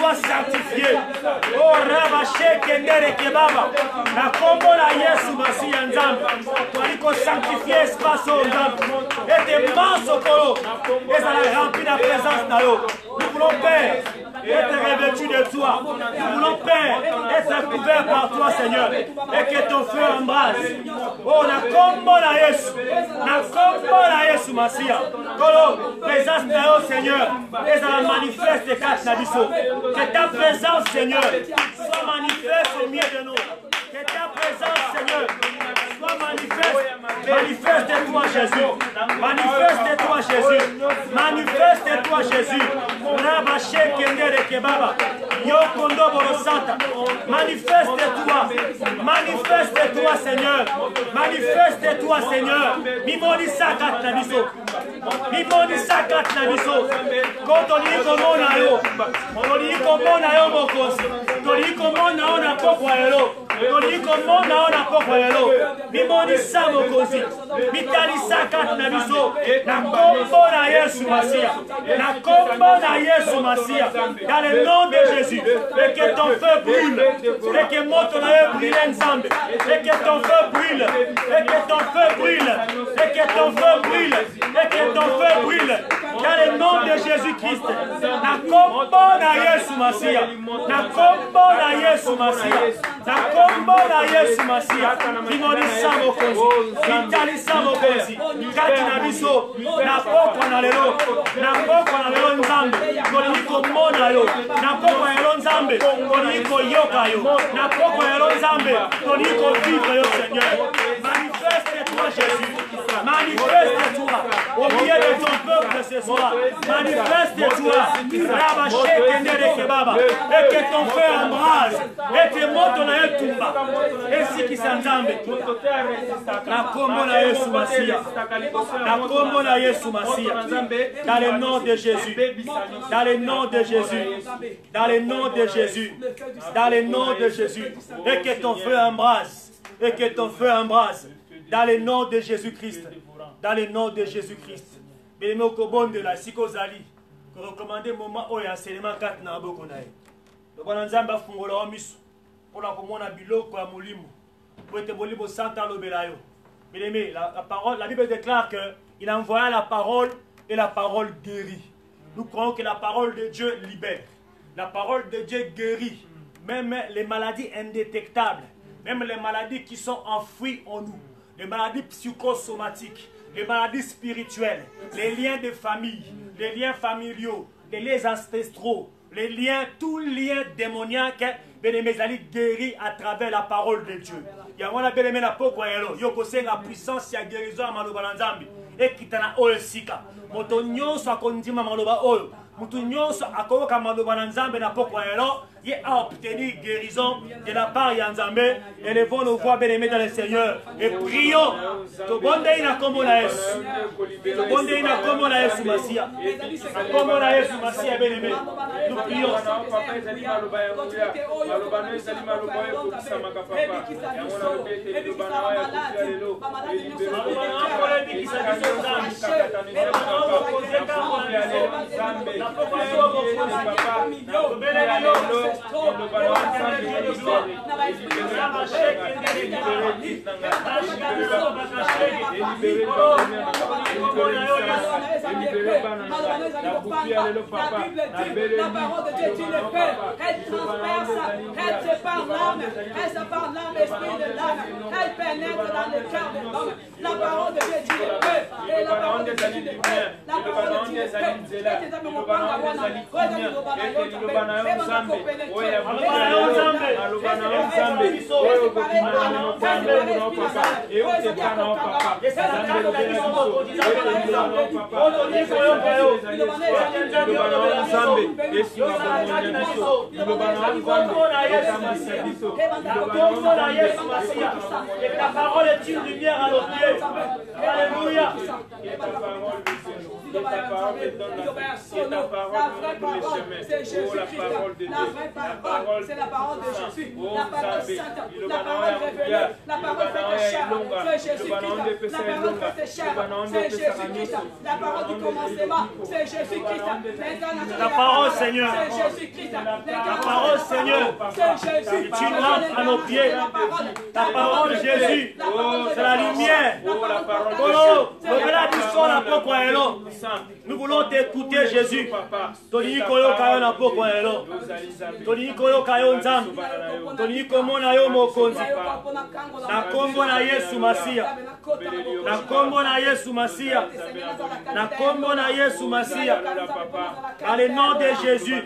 soient sanctifiés. Oh Rabaché Kendere Kebaba. Na combo la Yesu Masi Nzambe. Toliko sanctifier espace au Nzambe. Et tes mains sokolo. Et ça la remplit la présence d'Allo. Nous voulons Père être revêtus de toi. Nous voulons Père être couverts par toi Seigneur. Et que ton feu embrasse. Oh na combo la Yesu. Na combo la Yesu Masi. Kolo présence d'Allo Seigneur. Et ça la manifeste quatre nabiso. Que ta présence Seigneur soit manifeste au milieu de nous. Que ta présence Seigneur soit manifeste. Manifeste-toi Jésus. Manifeste-toi Jésus. Manifeste-toi Jésus. Rabaché Kendere Kebaba. Yokondo Borosata. Manifeste-toi. Manifeste-toi Seigneur. Manifeste-toi Seigneur. Mimoni sakat nabiso. Mimoni sakat nabiso. Quand on dit comment on a yo. On dit comment on a yo mokosi. On dit comment on a yo pokwa yo. On dit comment on a yo pokwa yo. Mimoni sa mokosi. Mitali sakat nabiso. Na kombo na Yesu Masia. Na kombo na Yesu Masia. Dans le nom de Jésus. Et que ton feu brûle. Et que mon ton feu brûle ensemble. Et que ton feu brûle. Et que ton feu brûle. Et que ton feu brûle. Et que ton feu brûle. Dans le nom de Jésus-Christ. Na kombo na Yesu Masia. Na kombo na Yesu Masia. Na kombo na Yesu Masia. Kimoni samokozi. Vitali samokozi. Kati na biso. Na pokwa na lelo. Na pokwa na lelo nzambe. Koliko mona yo. Na pokwa ya lelo nzambe. Koliko yoka yo. Na pokwa ya lelo nzambe. Koliko vivre yo Seigneur. Manifeste-toi Jésus. Manifeste-toi au milieu de ton peuple ce soir. Manifeste-toi. Rabaché Kendere Kebaba. Et que ton feu embrase. Et que monte na etumba. Ainsi qui s'entende. Na kombo na Yesu Masia. Na kombo na Yesu Masia. Dans le nom de Jésus. Dans le nom de Jésus. Dans le nom de Jésus. Dans le nom de Jésus. Et que ton feu embrase. Et que ton feu embrase. Dans le nom de Jésus-Christ. Dans le nom de Jésus-Christ. Bénémo Kobonde la Sikozali. Que recommandez moment où il y a enseignement 4 na boko na ye. Le bon nzamba fungola wa miso. Pour la komona biloko ya molimo. Pour être bolimo santa lobelayo. Bien-aimé, la parole, la Bible déclare qu'il envoya la parole et la parole guérit. Nous croyons que la parole de Dieu libère. La parole de Dieu guérit. Même les maladies indétectables. Même les maladies qui sont enfouies en nous. Les maladies psychosomatiques. Les maladies spirituelles. Les liens de famille. Les liens familiaux. Les liens ancestraux. Les liens, tous liens démoniaques. Bien-aimés, guéris à travers la parole de Dieu. Yangwana bien-aimé na pokwa yelo. Yoko senga puissance ya guérison à maloba nzambi. Et kitana oyo sika. Moto nyonso akondima maloba oyo. Moto nyonso akoyoka maloba nzambe na pokwa yelo. Il a obtenu guérison de la part de Nzambe. Élevons nos voix bien-aimés dans le Seigneur. Et prions. Tobonde ina kombo na Yesu. Tobonde ina kombo na Yesu Masia. Kombo na Yesu Masia bien-aimé. Nous prions. La parole de Dieu, tu le fais. Elle transperce, elle sépare l'âme, elle sépare l'âme, l'esprit de l'âme, elle pénètre dans le cœur de l'homme. La parole de Dieu, tu le fais. Et la parole de Dieu, tu le fais. La parole de Dieu, tu le fais. Et tes amis m'ont pas ta parole est une lumière à nos pieds. Alléluia. nous obéir son nom. La vraie parole, c'est Jésus-Christ. La vraie parole, c'est la parole de Jésus. La parole sainte, la parole révélée, la parole faite chair, c'est Jésus-Christ. La parole faite chair, c'est Jésus-Christ. La parole du commencement, c'est Jésus-Christ. Ta parole, Seigneur. C'est Jésus-Christ. Ta parole, Seigneur. C'est Jésus. Tu rentres à nos pieds. Ta parole, Jésus. C'est la lumière. Nous voulons t'écouter, Jésus. Toni koyo kayo na poko elo. Toni koyo kayo nzambe. Toni komona yo mokonzi. Na kombo na Yesu Masia. Na kombo na Yesu Masia. Na kombo na Yesu Masia. Dans le nom de Jésus.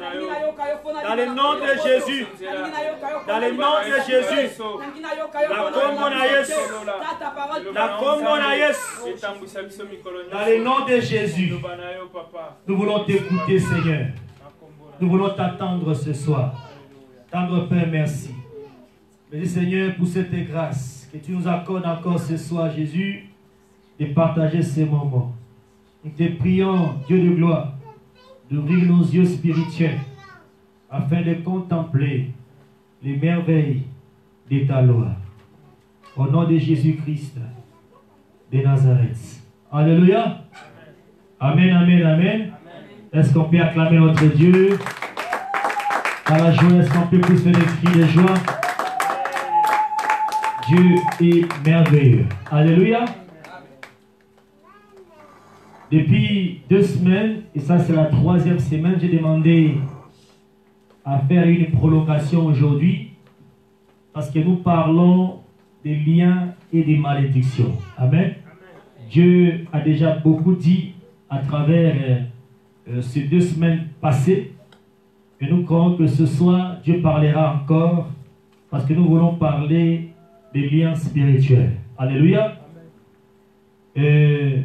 Dans le nom de Jésus. Dans le nom de Jésus. Na kombo na Yesu. Na kombo na Yesu. Dans le nom de Jésus. Nous voulons t'écouter, Seigneur. Nous voulons t'attendre ce soir. Tendre Père, merci. Merci, Seigneur, pour cette grâce que tu nous accordes encore ce soir, Jésus, de partager ces moments. Nous te prions, Dieu de gloire, d'ouvrir nos yeux spirituels afin de contempler les merveilles de ta loi. Au nom de Jésus-Christ de Nazareth. Alléluia. Amen, amen, amen. Est-ce qu'on peut acclamer notre Dieu? Dans la joie, est-ce qu'on peut plus faire des cris de joie? Dieu est merveilleux. Alléluia. Depuis 2 semaines, et ça c'est la 3e semaine, j'ai demandé à faire une prolongation aujourd'hui parce que nous parlons des liens et des malédictions. Amen. Dieu a déjà beaucoup dit à travers ces 2 semaines passées. Et nous croyons que ce soir, Dieu parlera encore parce que nous voulons parler des liens spirituels. Alléluia. Je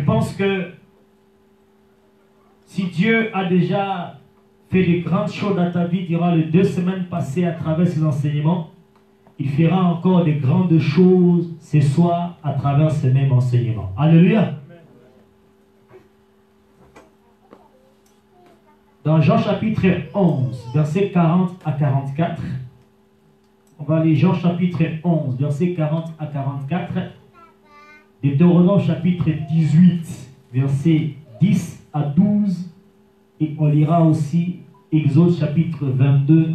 pense que si Dieu a déjà fait de grandes choses dans ta vie durant les 2 semaines passées à travers ses enseignements, il fera encore de grandes choses ce soir à travers ce même enseignement. Alléluia. Dans Jean chapitre 11, versets 40 à 44, on va lire Jean chapitre 11, versets 40 à 44, Deutéronome chapitre 18, versets 10 à 12, et on lira aussi Exode chapitre 22,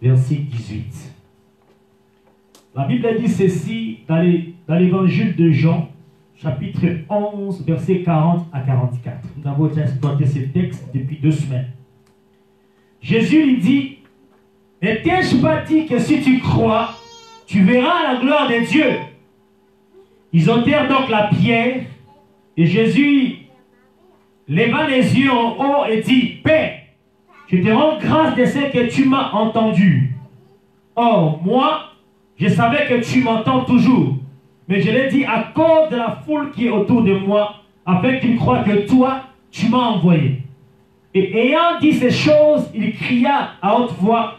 verset 18. La Bible dit ceci dans l'évangile de Jean, chapitre 11, versets 40 à 44. Nous avons déjà exploité ce texte depuis 2 semaines. Jésus lui dit, ne t'ai-je pas dit que si tu crois, tu verras la gloire de Dieu? Ils ôtèrent donc la pierre, et Jésus leva les yeux en haut et dit, Père, je te rends grâce de ce que tu m'as entendu. Or, moi, je savais que tu m'entends toujours, mais je l'ai dit à cause de la foule qui est autour de moi, afin que tu crois que toi, tu m'as envoyé. Et ayant dit ces choses, il cria à haute voix,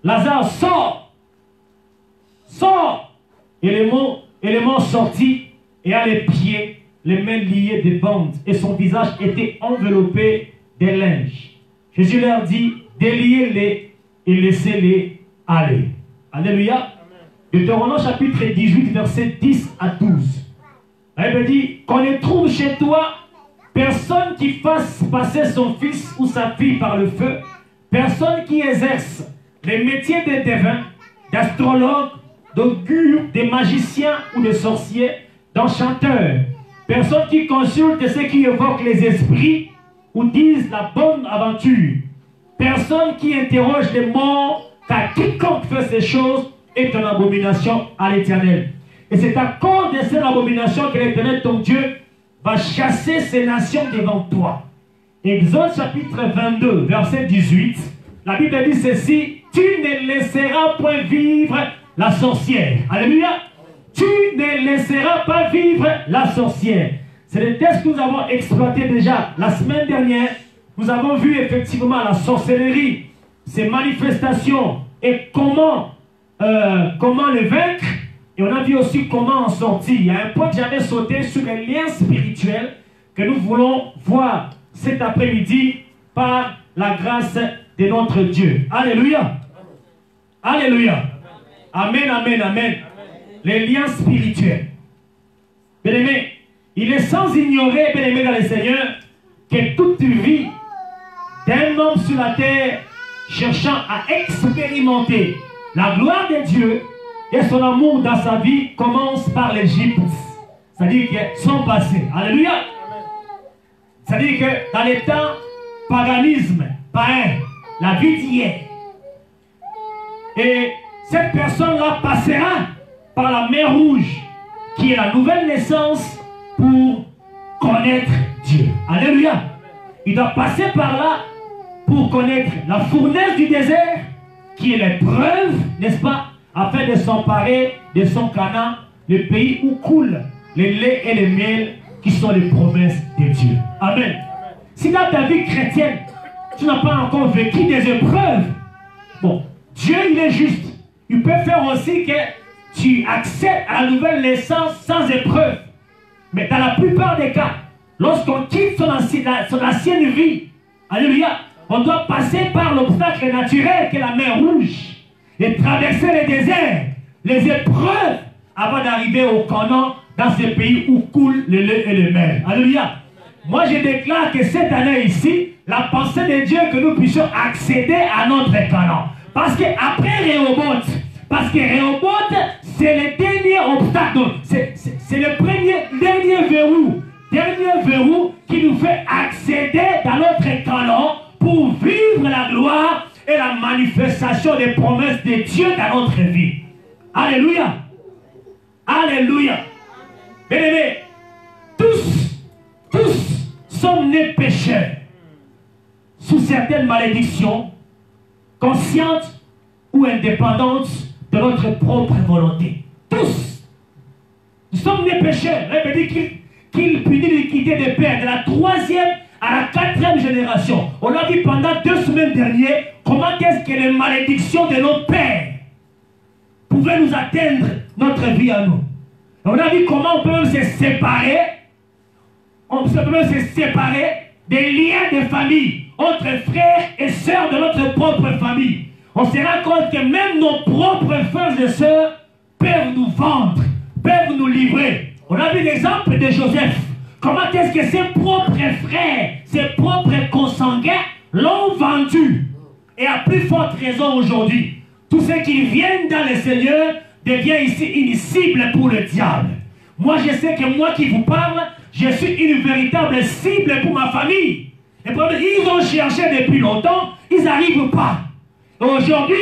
Lazare, sors! Sors! Et le mort sortit, et à les pieds, les mains liées de bandes, et son visage était enveloppé de linge. Jésus leur dit, déliez-les et laissez-les aller. Alléluia. Deutéronome chapitre 18, versets 10 à 12. La Bible dit, qu'on ne trouve chez toi personne qui fasse passer son fils ou sa fille par le feu, personne qui exerce les métiers de devins, d'astrologues, d'augures, de magiciens ou de sorciers, d'enchanteurs, personne qui consulte ceux qui évoquent les esprits ou disent la bonne aventure, personne qui interroge les morts, car quiconque fait ces choses est une abomination à l'Éternel. Et c'est à cause de cette abomination que l'Éternel, ton Dieu, va chasser ces nations devant toi. Exode chapitre 22, verset 18, la Bible dit ceci, tu ne laisseras point vivre la sorcière. Alléluia. Tu ne laisseras pas vivre la sorcière. C'est le texte que nous avons exploité déjà la semaine dernière. Nous avons vu effectivement la sorcellerie, ses manifestations et comment le vaincre. Et on a vu aussi comment en sortir. Il y a un point que j'avais sauté sur les liens spirituels que nous voulons voir cet après-midi par la grâce de notre Dieu. Alléluia. Alléluia. Amen, amen, amen. Les liens spirituels. Bien-aimés, il est sans ignorer, bien-aimés dans le Seigneur, que toute vie d'un homme sur la terre cherchant à expérimenter la gloire de Dieu et son amour dans sa vie commence par l'Égypte. C'est-à-dire que son passé. Alléluia. C'est-à-dire que dans les temps paganisme, païen, la vie d'hier. Et cette personne-là passera par la mer Rouge, qui est la nouvelle naissance pour connaître Dieu. Alléluia. Il doit passer par là pour connaître la fournaise du désert, qui est l'épreuve, n'est-ce pas, afin de s'emparer de son Canaan, le pays où coulent les laits et les miels, qui sont les promesses de Dieu. Amen. Si dans ta vie chrétienne, tu n'as pas encore vécu des épreuves, bon, Dieu, il est juste. Il peut faire aussi que tu accèdes à la nouvelle naissance sans épreuve. Mais dans la plupart des cas, lorsqu'on quitte son ancienne vie, alléluia, on doit passer par l'obstacle naturel qu'est la mer Rouge et traverser les déserts, les épreuves, avant d'arriver au Canaan, dans ce pays où coulent le lait et le miel. Alléluia. Moi, je déclare que cette année ici, la pensée de Dieu que nous puissions accéder à notre Canaan. Parce qu'après Rehoboth, parce que Rehoboth, c'est le dernier obstacle, c'est le dernier verrou qui nous fait accéder dans notre Canaan pour vivre la gloire et la manifestation des promesses de Dieu dans notre vie. Alléluia. Alléluia. Bien-aimés, tous sommes nés pécheurs, sous certaines malédictions, conscientes ou indépendantes de notre propre volonté. Tous. Nous sommes nés pécheurs. Il veut dire qu'il punit l'iniquité des pères de la 3e à la 4e génération. On a vu pendant 2 semaines dernières comment est-ce que les malédictions de nos pères pouvaient nous atteindre notre vie à nous. On a vu comment on peut même se séparer. On peut même se séparer des liens de famille entre frères et sœurs de notre propre famille. On se rend compte que même nos propres frères et sœurs peuvent nous vendre, peuvent nous livrer. On a vu l'exemple de Joseph. Comment est-ce que ses propres frères, ses propres consanguins l'ont vendu. Et à plus forte raison aujourd'hui, tous ceux qui viennent dans le Seigneur deviennent ici une cible pour le diable. Moi, je sais que moi qui vous parle, je suis une véritable cible pour ma famille. Et ils ont cherché depuis longtemps, ils n'arrivent pas. Aujourd'hui,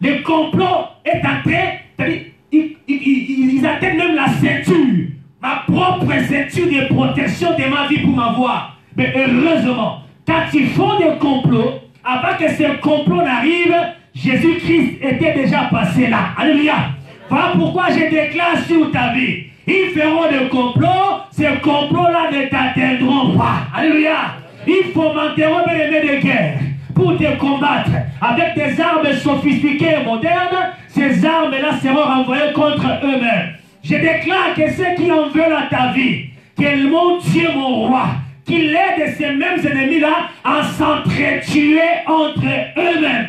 le complot est en train, ils atteignent même la ceinture, ma propre ceinture de protection de ma vie pour m'avoir. Mais heureusement, quand ils font des complots, avant que ces complots n'arrivent, Jésus-Christ était déjà passé là. Alléluia. Voilà pourquoi je déclare sur ta vie. Ils feront des complots, ces complots-là ne t'atteindront pas. Alléluia. Ils fomenteront des guerres pour te combattre avec des armes sophistiquées et modernes. Ces armes-là seront renvoyées contre eux-mêmes. Je déclare que ceux qui en veulent à ta vie, que mon Dieu, mon roi, qu'il aide ces mêmes ennemis-là à s'entretuer entre eux-mêmes.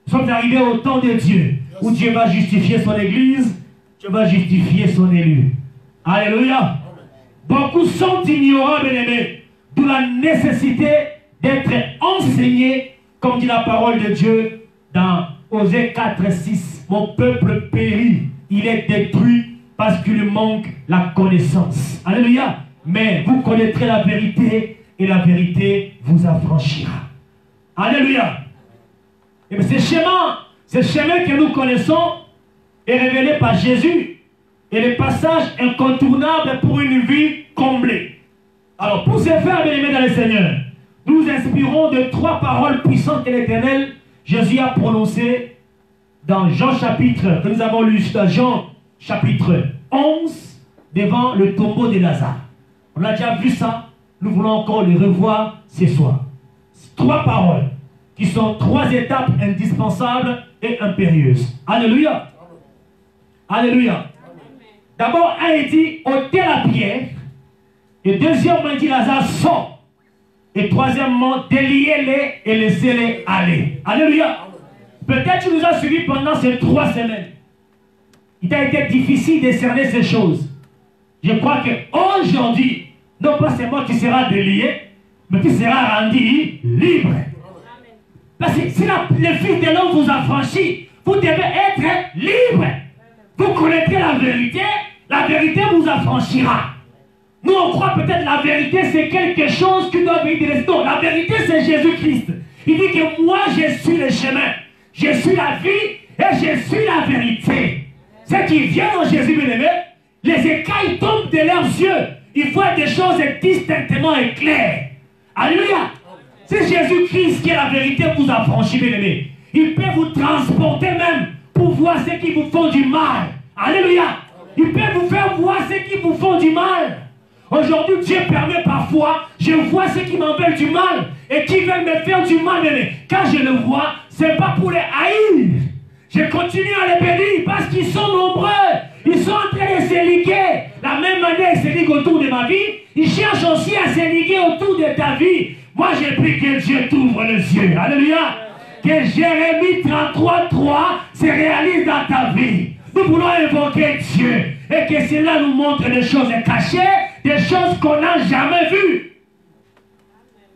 Nous sommes arrivés au temps de Dieu, où Dieu va justifier son église, Dieu va justifier son élu. Alléluia. Beaucoup sont ignorants, bien-aimés, d'où la nécessité d'être enseignés, comme dit la parole de Dieu dans Osée 4:6. Mon peuple périt, il est détruit parce qu'il manque la connaissance. Alléluia. Mais vous connaîtrez la vérité et la vérité vous affranchira. Alléluia. Et bien ce chemin que nous connaissons est révélé par Jésus et le passage incontournable pour une vie comblée. Alors pour ce faire, bien-aimés dans le Seigneur, nous inspirons de 3 paroles puissantes de l'Éternel. Jésus a prononcé dans Jean chapitre, que nous avons lu dans Jean chapitre 11, devant le tombeau de Lazare. On a déjà vu ça, nous voulons encore le revoir ce soir. 3 paroles qui sont 3 étapes indispensables et impérieuses. Alléluia. Alléluia. D'abord, un, il dit, ôtez la pierre. Et deuxièmement, il dit, Lazare, sort. Et troisièmement, déliez-les et laissez-les aller. Alléluia. Peut-être tu nous as suivis pendant ces 3 semaines. Il t'a été difficile de cerner ces choses. Je crois qu'aujourd'hui, non pas seulement tu seras délié, mais tu seras rendu libre. Parce que si le Fils de l'homme vous a franchi, vous devez être libre. Vous connaîtrez la vérité vous affranchira. Nous, on croit peut-être la vérité, c'est quelque chose qui doit venir de l'Esprit. Non, la vérité, c'est Jésus-Christ. Il dit que moi, je suis le chemin, je suis la vie et je suis la vérité. Ceux qui viennent en Jésus, bien-aimé, les écailles tombent de leurs yeux. Il faut des choses distinctement et claires. Alléluia. C'est Jésus-Christ qui est la vérité vous a franchi, bien-aimé. Il peut vous transporter même pour voir ceux qui vous font du mal. Alléluia. Il peut vous faire voir ceux qui vous font du mal. Aujourd'hui, Dieu permet parfois, je vois ceux qui m'en veulent du mal et qui veulent me faire du mal, mais quand je le vois, ce n'est pas pour les haïr. Je continue à les bénir parce qu'ils sont nombreux. Ils sont en train de se liguer. La même manière qu'ils se liguent autour de ma vie, ils cherchent aussi à se liguer autour de ta vie. Moi, j'ai pris que Dieu t'ouvre les yeux. Alléluia. Que Jérémie 33:3 se réalise dans ta vie. Nous voulons invoquer Dieu et que cela nous montre des choses cachées, des choses qu'on n'a jamais vues.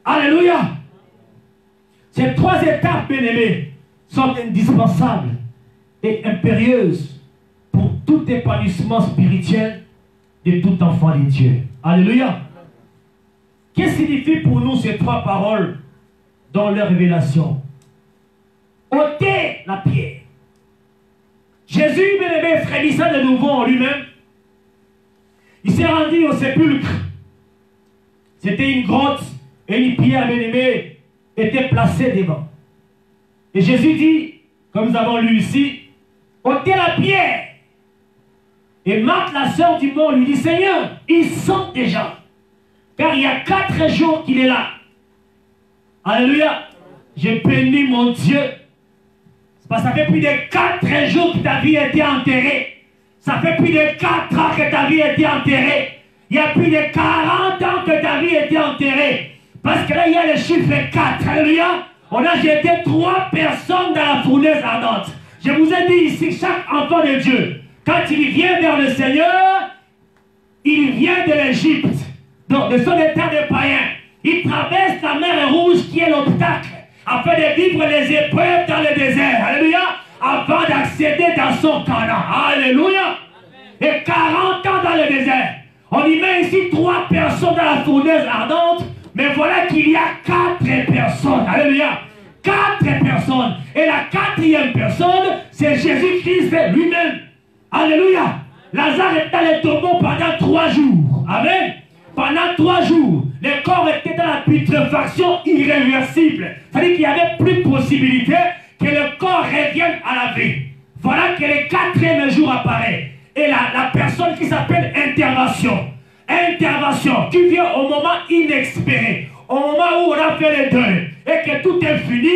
Alléluia. Ces 3 étapes, bien-aimés, sont indispensables et impérieuses pour tout épanouissement spirituel de tout enfant de Dieu. Alléluia. Qu'est-ce que signifie pour nous ces 3 paroles dans leur révélation? Ôtez la pierre. Jésus, bien-aimé, frémissant de nouveau en lui-même, il s'est rendu au sépulcre. C'était une grotte et une pierre, bien-aimée, était placée devant. Et Jésus dit, comme nous avons lu ici, ôtez la pierre. Et Marthe, la sœur du mort, lui dit, Seigneur, ils sont déjà. Car il y a 4 jours qu'il est là. Alléluia. J'ai béni mon Dieu. Parce que ça fait plus de 4 jours que ta vie a été enterrée. Ça fait plus de 4 ans que ta vie a été enterrée. Il y a plus de 40 ans que ta vie a été enterrée. Parce que là, il y a le chiffre 4. Alléluia. On a jeté 3 personnes dans la fournaise ardente. Je vous ai dit ici, chaque enfant de Dieu, quand il vient vers le Seigneur, il vient de l'Égypte, donc de son état de païen. Il traverse la mer Rouge qui est l'obstacle, afin de vivre les épreuves dans le désert. Alléluia. Avant d'accéder dans son Canaan. Alléluia. Et 40 ans dans le désert. On y met ici 3 personnes dans la fournaise ardente. Mais voilà qu'il y a 4 personnes. Alléluia. 4 personnes. Et la 4e personne, c'est Jésus-Christ lui-même. Alléluia. Lazare était dans le tombeau pendant 3 jours. Amen. Pendant 3 jours, le corps était dans la putréfaction irréversible. C'est-à-dire qu'il n'y avait plus de possibilité que le corps revienne à la vie. Voilà que le 4e jour apparaît. Et la personne qui s'appelle intervention. Intervention qui vient au moment inespéré. Au moment où on a fait le deuil. Et que tout est fini,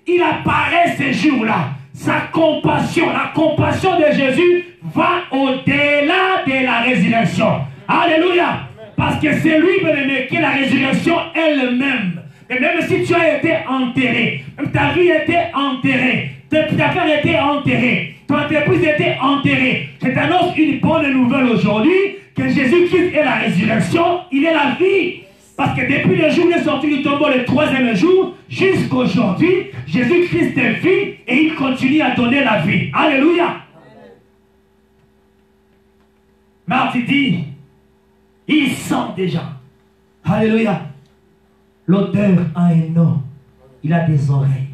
il apparaît ce jour-là. Sa compassion, la compassion de Jésus va au-delà de la résurrection. Alléluia. Parce que c'est lui, bien-aimé, qui est la résurrection elle-même. Et même si tu as été enterré, même ta vie était enterrée, ta affaire était enterrée, ton entreprise était enterrée, je t'annonce une bonne nouvelle aujourd'hui, que Jésus-Christ est la résurrection, il est la vie. Parce que depuis le jour où il est sorti du tombeau le 3e jour, jusqu'à aujourd'hui, Jésus-Christ est vie et il continue à donner la vie. Alléluia. Marthe dit, ils sont déjà. Alléluia. L'auteur a un nom. Il a des oreilles.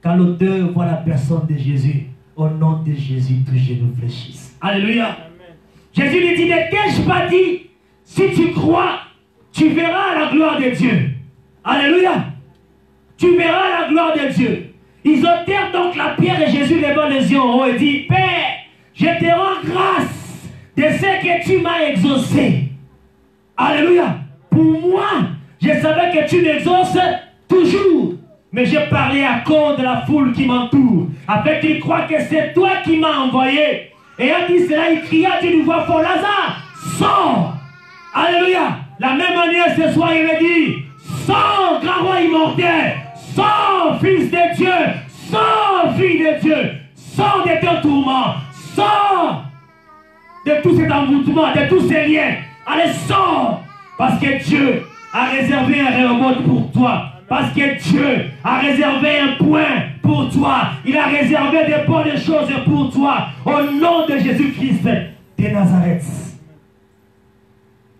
Quand l'auteur voit la personne de Jésus, au nom de Jésus, tous genoux fléchissent. Alléluia. Amen. Jésus lui dit, ne t'ai-je pas dit, si tu crois, tu verras la gloire de Dieu. Alléluia. Tu verras la gloire de Dieu. Ils ôtèrent donc la pierre et Jésus leva les yeux en haut et dit, Père, je te rends grâce de ce que tu m'as exaucé. Alléluia. Pour moi, je savais que tu m'exauces toujours. Mais j'ai parlé à cause de la foule qui m'entoure, afin qu'ils croient que c'est toi qui m'as envoyé. Et a dit cela, il cria d'une voix forte, Lazare, sors. Alléluia. La même manière, ce soir, il me dit, sors, grand roi immortel, sors, fils de Dieu, sors, fille de Dieu, sors de ton tourment, sors de tout cet envoûtement, de tous ces liens. Allez, sors, parce que Dieu a réservé un remords pour toi. Parce que Dieu a réservé un point pour toi. Il a réservé des bonnes choses pour toi. Au nom de Jésus-Christ de Nazareth.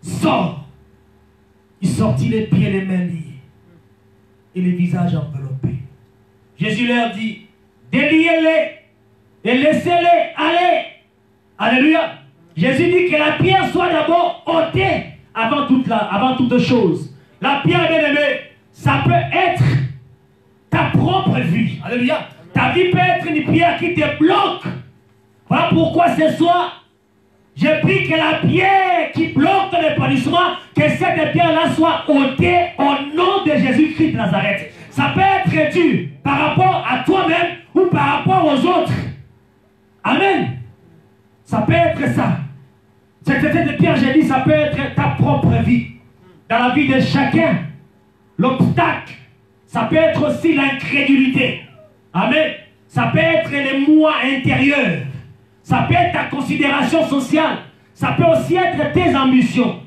Sors. Il sortit les pieds, les mains liés. Et les visages enveloppés. Jésus leur dit, déliez-les et laissez-les aller. Alléluia. Jésus dit que la pierre soit d'abord ôtée avant toute chose. La pierre, bien-aimée, ça peut être ta propre vie. Alléluia. Ta vie peut être une pierre qui te bloque. Voilà pourquoi ce soir, je prie que la pierre qui bloque ton épanouissement, que cette pierre-là soit ôtée au nom de Jésus-Christ de Nazareth. Ça peut être dû par rapport à toi-même ou par rapport aux autres. Amen. Ça peut être ça. Cette pierre, j'ai dit, ça peut être ta propre vie. Dans la vie de chacun. L'obstacle, ça peut être aussi l'incrédulité. Amen. Ça peut être les moi intérieurs. Ça peut être ta considération sociale. Ça peut aussi être tes ambitions.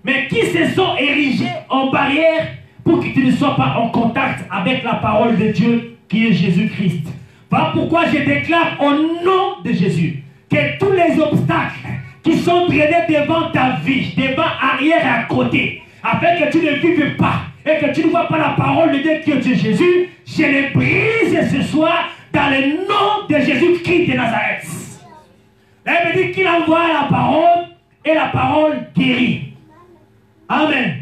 Mais qui se sont érigés en barrière pour que tu ne sois pas en contact avec la parole de Dieu qui est Jésus-Christ. Voilà pourquoi je déclare au nom de Jésus que tous les obstacles qui sont traînés devant ta vie, devant, arrière et à côté, afin que tu ne vives pas et que tu ne vois pas la parole de Dieu qui est Jésus, je les brise ce soir dans le nom de Jésus-Christ de Nazareth. Elle me dit qu'il envoie la parole et la parole guérit. Amen.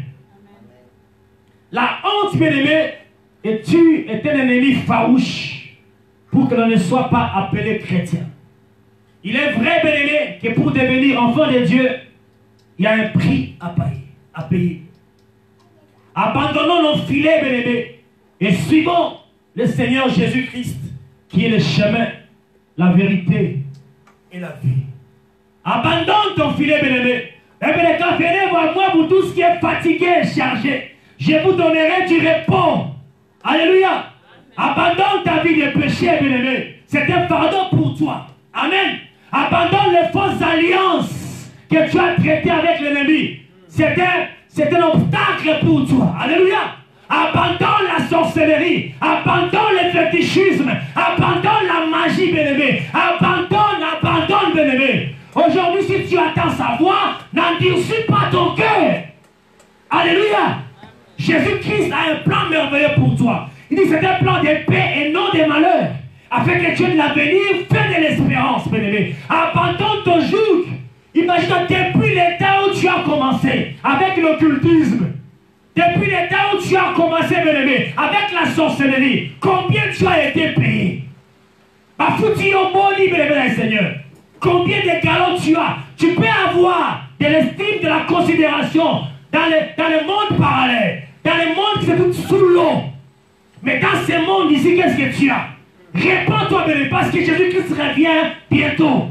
La honte, bien-aimé, et tu es un ennemi farouche pour que l'on ne soit pas appelé chrétien. Il est vrai, bien-aimé, que pour devenir enfant de Dieu, il y a un prix à payer. Abandonnons nos filets, bien-aimés, et suivons le Seigneur Jésus-Christ, qui est le chemin, la vérité et la vie. Abandonne ton filet, bien-aimé. Et bien, quand venez voir moi pour tout ce qui est fatigué et chargé, je vous donnerai du repos. Alléluia. Abandonne ta vie de péché, bien-aimé. C'est un fardeau pour toi. Amen. Abandonne les fausses alliances que tu as traitées avec l'ennemi. C'est un obstacle pour toi. Alléluia. Abandonne la sorcellerie. Abandonne le fétichisme. Abandonne la magie, bien-aimé. Abandonne, bien-aimé. Aujourd'hui, si tu attends sa voix, n'endurcis pas ton cœur. Alléluia. Jésus-Christ a un plan merveilleux pour toi. Il dit c'est un plan de paix et non de malheur. Afin que tu aies de l'avenir, fais de l'espérance, bien-aimé. Abandonne ton joug. Imagine depuis le temps où tu as commencé avec l'occultisme. Depuis le temps où tu as commencé, bien-aimé, avec la sorcellerie, combien tu as été payé? Bafouti au boni, bien-aimé, Seigneur. Combien de galons tu as? Tu peux avoir de l'estime, de la considération dans le monde parallèle, dans le monde qui est tout sous l'eau. Mais dans ce monde ici, qu'est-ce que tu as? Réponds-toi, bien-aimé, parce que Jésus-Christ revient bientôt.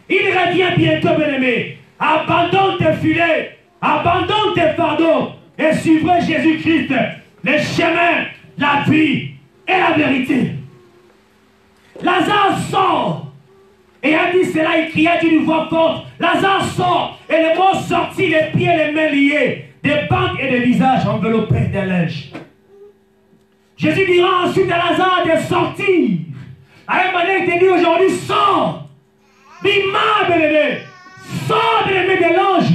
Il revient bientôt, bien-aimé. Abandonne tes filets, abandonne tes fardeaux et suivez Jésus-Christ, le chemin, la vie et la vérité. Lazare sort. Et a dit cela, il cria d'une voix forte. Lazare sort. Et le mot sortit, les pieds et les mains liés, des bandes et des visages enveloppés d'un linge. Jésus dira ensuite à Lazare de sortir. À la manière, il te dit aujourd'hui, sors. Bima, bien-aimé. Sors, bien-aimé, de l'ange.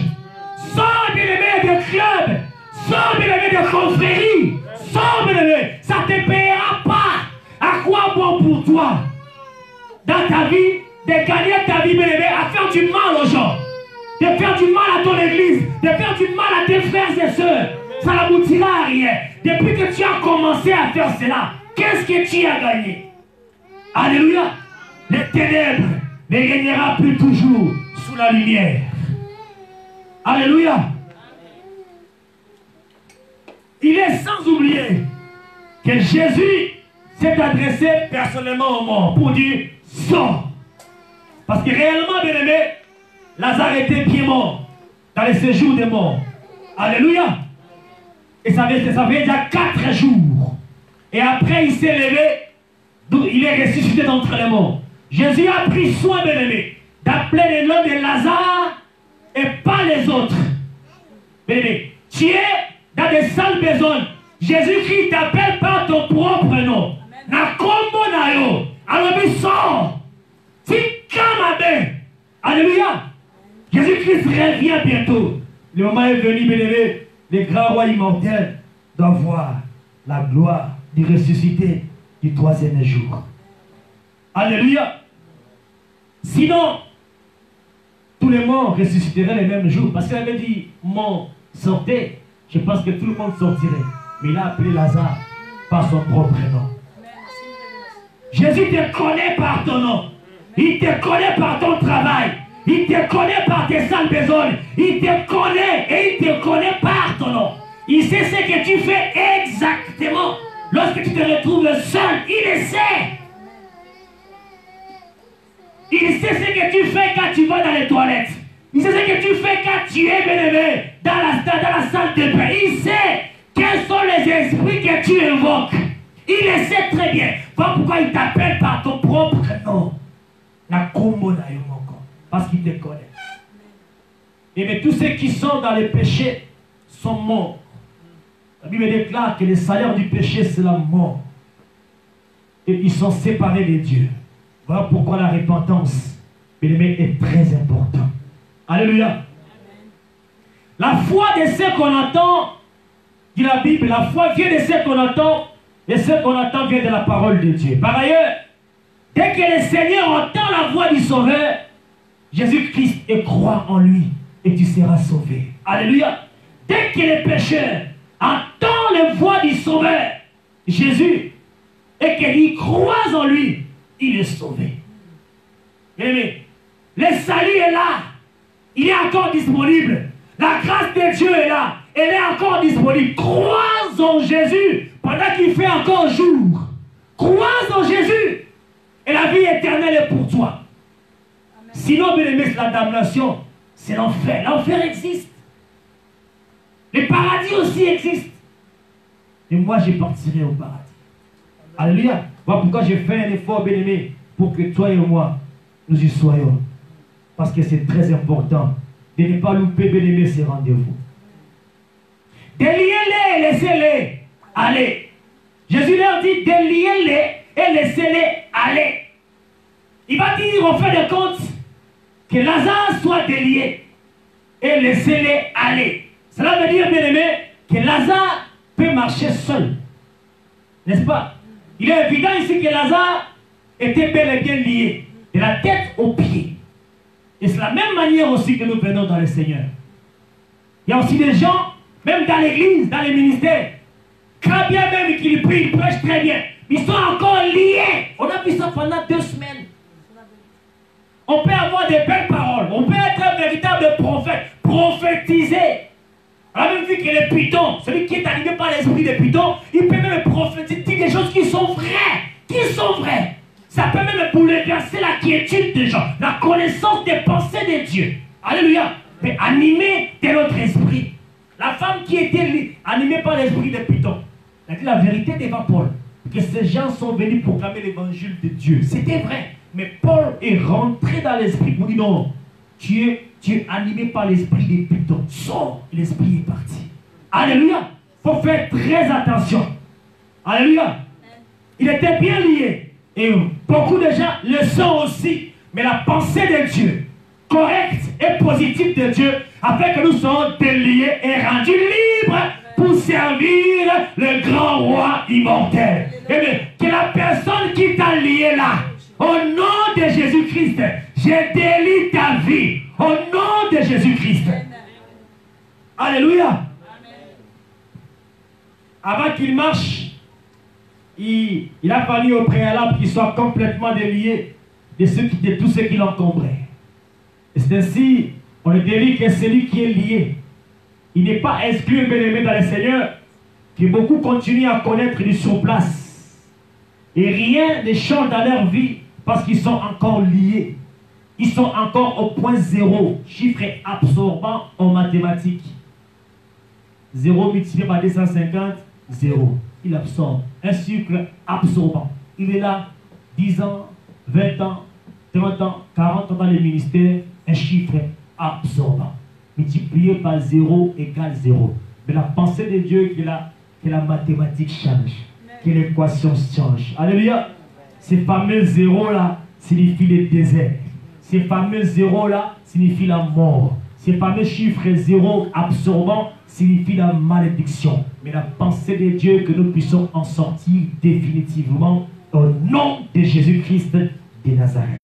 Sors, bien-aimé, de club. Sors, bien-aimé, de confrérie. Sors, bien-aimé. Ça ne te payera pas. À quoi bon pour toi? Dans ta vie, de gagner ta vie, bien-aimé, à faire du mal aux gens. De faire du mal à ton église. De faire du mal à tes frères et sœurs. Ça n'aboutira à rien. Depuis que tu as commencé à faire cela, qu'est-ce que tu as gagné? Alléluia. Les ténèbres ne régnera plus toujours sous la lumière. Alléluia. Il est sans oublier que Jésus s'est adressé personnellement au monde pour dire sors. Parce que réellement, bien aimé, Lazare était bien mort dans les séjours des morts. Alléluia. Et ça fait déjà 4 jours. Et après, il s'est levé, il est ressuscité d'entre les morts. Jésus a pris soin, bien aimé, d'appeler le nom de Lazare et pas les autres. Bien aimé, tu es dans des sales besognes. Jésus-Christ t'appelle par ton propre nom. Nakombo nayo. Alors, il sort. Alléluia. Jésus-Christ revient bientôt. Le moment est venu, bien aimé. Les grands rois immortels doivent voir la gloire du ressuscité du 3e jour. Alléluia. Sinon, tous les morts ressusciteraient les mêmes jours. Parce qu'il avait dit, mort, sortez. Je pense que tout le monde sortirait. Mais il a appelé Lazare par son propre nom. Jésus te connaît par ton nom. Il te connaît par ton travail. Il te connaît par tes sales besognes. Il te connaît et il te connaît par ton nom. Il sait ce que tu fais exactement. Lorsque tu te retrouves seul, il le sait. Il sait ce que tu fais quand tu vas dans les toilettes. Il sait ce que tu fais quand tu es bénévole dans la salle de bain. Il sait quels sont les esprits que tu invoques. Il le sait très bien. Voilà pourquoi il t'appelle par ton propre nom. Parce qu'il te connaît. Et mais tous ceux qui sont dans les péchés sont morts. La Bible déclare que le salaire du péché, c'est la mort. Et ils sont séparés de Dieu. Voilà pourquoi la repentance, est très importante. Alléluia. La foi de ce qu'on entend, dit la Bible, la foi vient de ce qu'on entend, et ce qu'on entend vient de la parole de Dieu. Par ailleurs, dès que le Seigneur entend la voix du Sauveur, Jésus-Christ et croit en lui, et tu seras sauvé. Alléluia. Dès que le pécheur entend la voix du Sauveur, Jésus, et qu'il croit en lui, il est sauvé. Aimé, le salut est là. Il est encore disponible. La grâce de Dieu est là. Elle est encore disponible. Crois en Jésus pendant qu'il fait encore jour. Crois en Jésus. Et la vie éternelle est pour toi. Amen. Sinon, bien aimé, c'est la damnation. C'est l'enfer. L'enfer existe. Le paradis aussi existe. Et moi, je partirai au paradis. Alléluia. Voilà pourquoi j'ai fait un effort, bien aimé, pour que toi et moi, nous y soyons. Parce que c'est très important de ne pas louper, bien aimé, ces rendez-vous. Déliez-les et laissez-les aller. Jésus leur dit, déliez-les et laissez-les aller. Il va dire, au fin de compte, que Lazare soit délié et laissez-les aller. Cela veut dire, bien aimé, que Lazare peut marcher seul. N'est-ce pas? Il est évident ici que Lazare était bel et bien lié, de la tête aux pieds. Et c'est la même manière aussi que nous venons dans le Seigneur. Il y a aussi des gens, même dans l'église, dans les ministères, quand bien même qu'ils prient, ils prêchent très bien, ils sont encore liés. On a vu ça pendant 2 semaines. On peut avoir des belles paroles, on peut être un véritable prophète, prophétiser. On a même vu que les pitons, celui qui est animé par l'esprit des pitons, il peut même prophétiser des choses qui sont vraies. Qui sont vraies. Ça peut même bouleverser la quiétude des gens, la connaissance des pensées de Dieu. Alléluia. Mais animé de notre esprit. La femme qui était animée par l'esprit des pitons, elle a dit la vérité devant Paul. Que ces gens sont venus proclamer l'évangile de Dieu. C'était vrai. Mais Paul est rentré dans l'esprit pour dire non, tu es animé par l'esprit des pitons. Sors, l'esprit est parti. Alléluia. Il faut faire très attention. Alléluia. Il était bien lié. Et beaucoup de gens le sont aussi. Mais la pensée de Dieu, correcte et positive de Dieu, a fait que nous soyons déliés et rendus libres pour servir le grand roi immortel. Et bien, que la personne qui t'a lié là, au nom de Jésus-Christ, je délie ta vie. Au nom de Jésus-Christ. Alléluia. Avant qu'il marche, il a fallu au préalable qu'il soit complètement délié de tout ce qui l'encombrait. Et c'est ainsi, on le délie que celui qui est lié, il n'est pas exclu, bien aimé dans le Seigneur, que beaucoup continuent à connaître du surplace. Et rien ne change dans leur vie parce qu'ils sont encore liés. Ils sont encore au point 0. Chiffre absorbant en mathématiques. 0 multiplié par 250, 0. Il absorbe. Un sucre absorbant. Il est là 10 ans, 20 ans, 30 ans, 40 ans dans les ministères. Un chiffre absorbant. Multiplié par 0 égale 0. Mais la pensée de Dieu est là, que la mathématique change, que l'équation change. Alléluia. Ces fameux zéros là signifient le désert. Ces fameux zéros là signifient la mort. Ces fameux chiffres zéro absorbants signifient la malédiction. Mais la pensée de Dieu que nous puissions en sortir définitivement au nom de Jésus-Christ de Nazareth.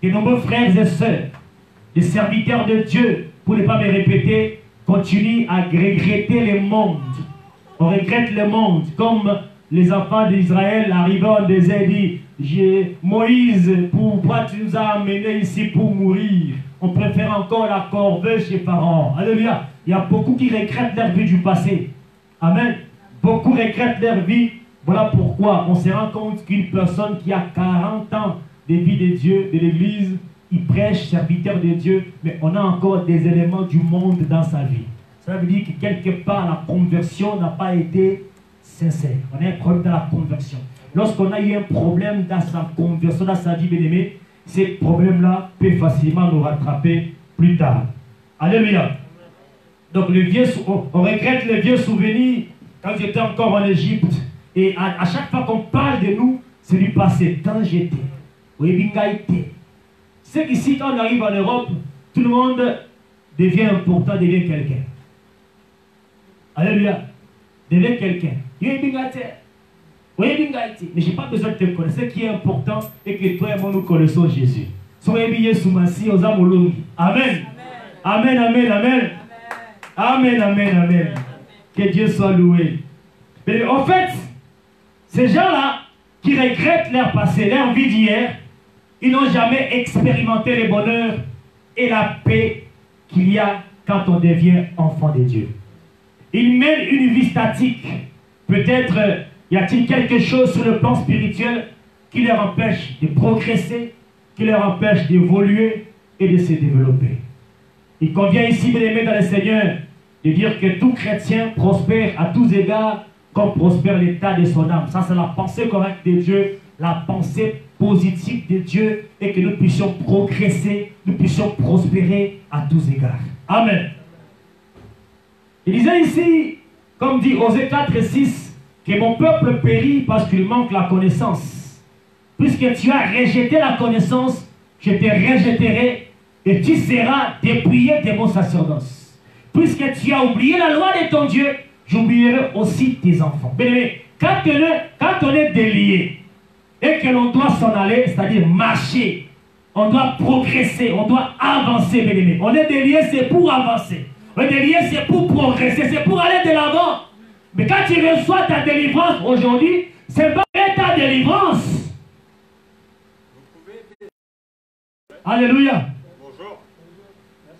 De nombreux frères et sœurs, les serviteurs de Dieu, pour ne pas me répéter, continuent à regretter le monde. On regrette le monde, comme les enfants d'Israël arrivaient en désert et disent Moïse, pourquoi tu nous as amenés ici pour mourir? On préfère encore la corvée chez Pharaon. Alléluia. Il y a beaucoup qui regrettent leur vie du passé. Amen. Beaucoup regrettent leur vie. Voilà pourquoi on se rend compte qu'une personne qui a 40 ans de vie de Dieu, de l'Église, il prêche, serviteur de Dieu, mais on a encore des éléments du monde dans sa vie. Ça veut dire que quelque part, la conversion n'a pas été sincère. On a un problème dans la conversion. Lorsqu'on a eu un problème dans sa conversion, dans sa vie, bien aimé, ces problèmes-là peuvent facilement nous rattraper plus tard. Alléluia. Donc, on regrette les vieux souvenirs quand j'étais encore en Égypte. Et à chaque fois qu'on parle de nous, c'est du passé. Quand j'étais. Oui, c'est qu'ici, quand on arrive en Europe, tout le monde devient important, devient quelqu'un. Alléluia. Devient quelqu'un. Mais je n'ai pas besoin de te connaître. Ce qui est important est que toi et moi nous connaissons Jésus. Amen. Amen, amen, amen. Amen, amen, amen. Que Dieu soit loué. Mais en fait, ces gens-là qui regrettent leur passé, leur vie d'hier, ils n'ont jamais expérimenté le bonheur et la paix qu'il y a quand on devient enfant de Dieu. Ils mènent une vie statique. Peut-être y a-t-il quelque chose sur le plan spirituel qui leur empêche de progresser, qui leur empêche d'évoluer et de se développer. Il convient ici, bien aimés dans le Seigneur, de dire que tout chrétien prospère à tous égards comme prospère l'état de son âme. Ça, c'est la pensée correcte de Dieu, la pensée positive de Dieu, et que nous puissions progresser, nous puissions prospérer à tous égards. Amen. Il disait ici, comme dit Osée 4 et 6, que mon peuple périt parce qu'il manque la connaissance. Puisque tu as rejeté la connaissance, je te rejetterai et tu seras dépouillé de mon sacerdoce. Puisque tu as oublié la loi de ton Dieu, j'oublierai aussi tes enfants. Bien, quand on est délié et que l'on doit s'en aller, c'est-à-dire marcher, on doit progresser, on doit avancer. Bien, on est délié, c'est pour avancer. On est délié, c'est pour progresser, c'est pour aller de l'avant. Mais quand tu reçois ta délivrance aujourd'hui, c'est pas ta délivrance. Alléluia. Bonjour.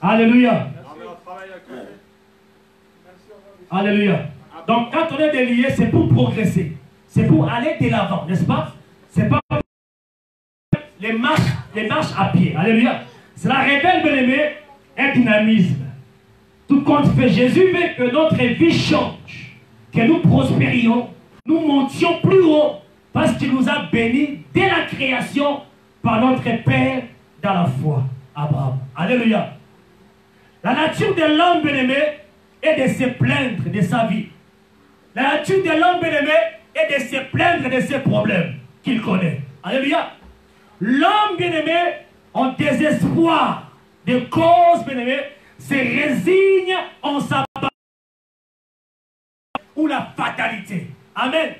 Alléluia. Alléluia. Donc quand on est délié, c'est pour progresser. C'est pour aller de l'avant, n'est-ce pas? C'est pas les marches à pied. Alléluia. Cela révèle, bien aimé, un dynamisme. Tout compte fait, Jésus veut que notre vie change, que nous prospérions, nous montions plus haut, parce qu'il nous a bénis dès la création par notre Père dans la foi, Abraham. Alléluia. La nature de l'homme bien-aimé est de se plaindre de sa vie. La nature de l'homme bien-aimé est de se plaindre de ses problèmes qu'il connaît. Alléluia. L'homme bien-aimé, en désespoir de cause bien-aimé, se résigne en sa ou la fatalité. Amen.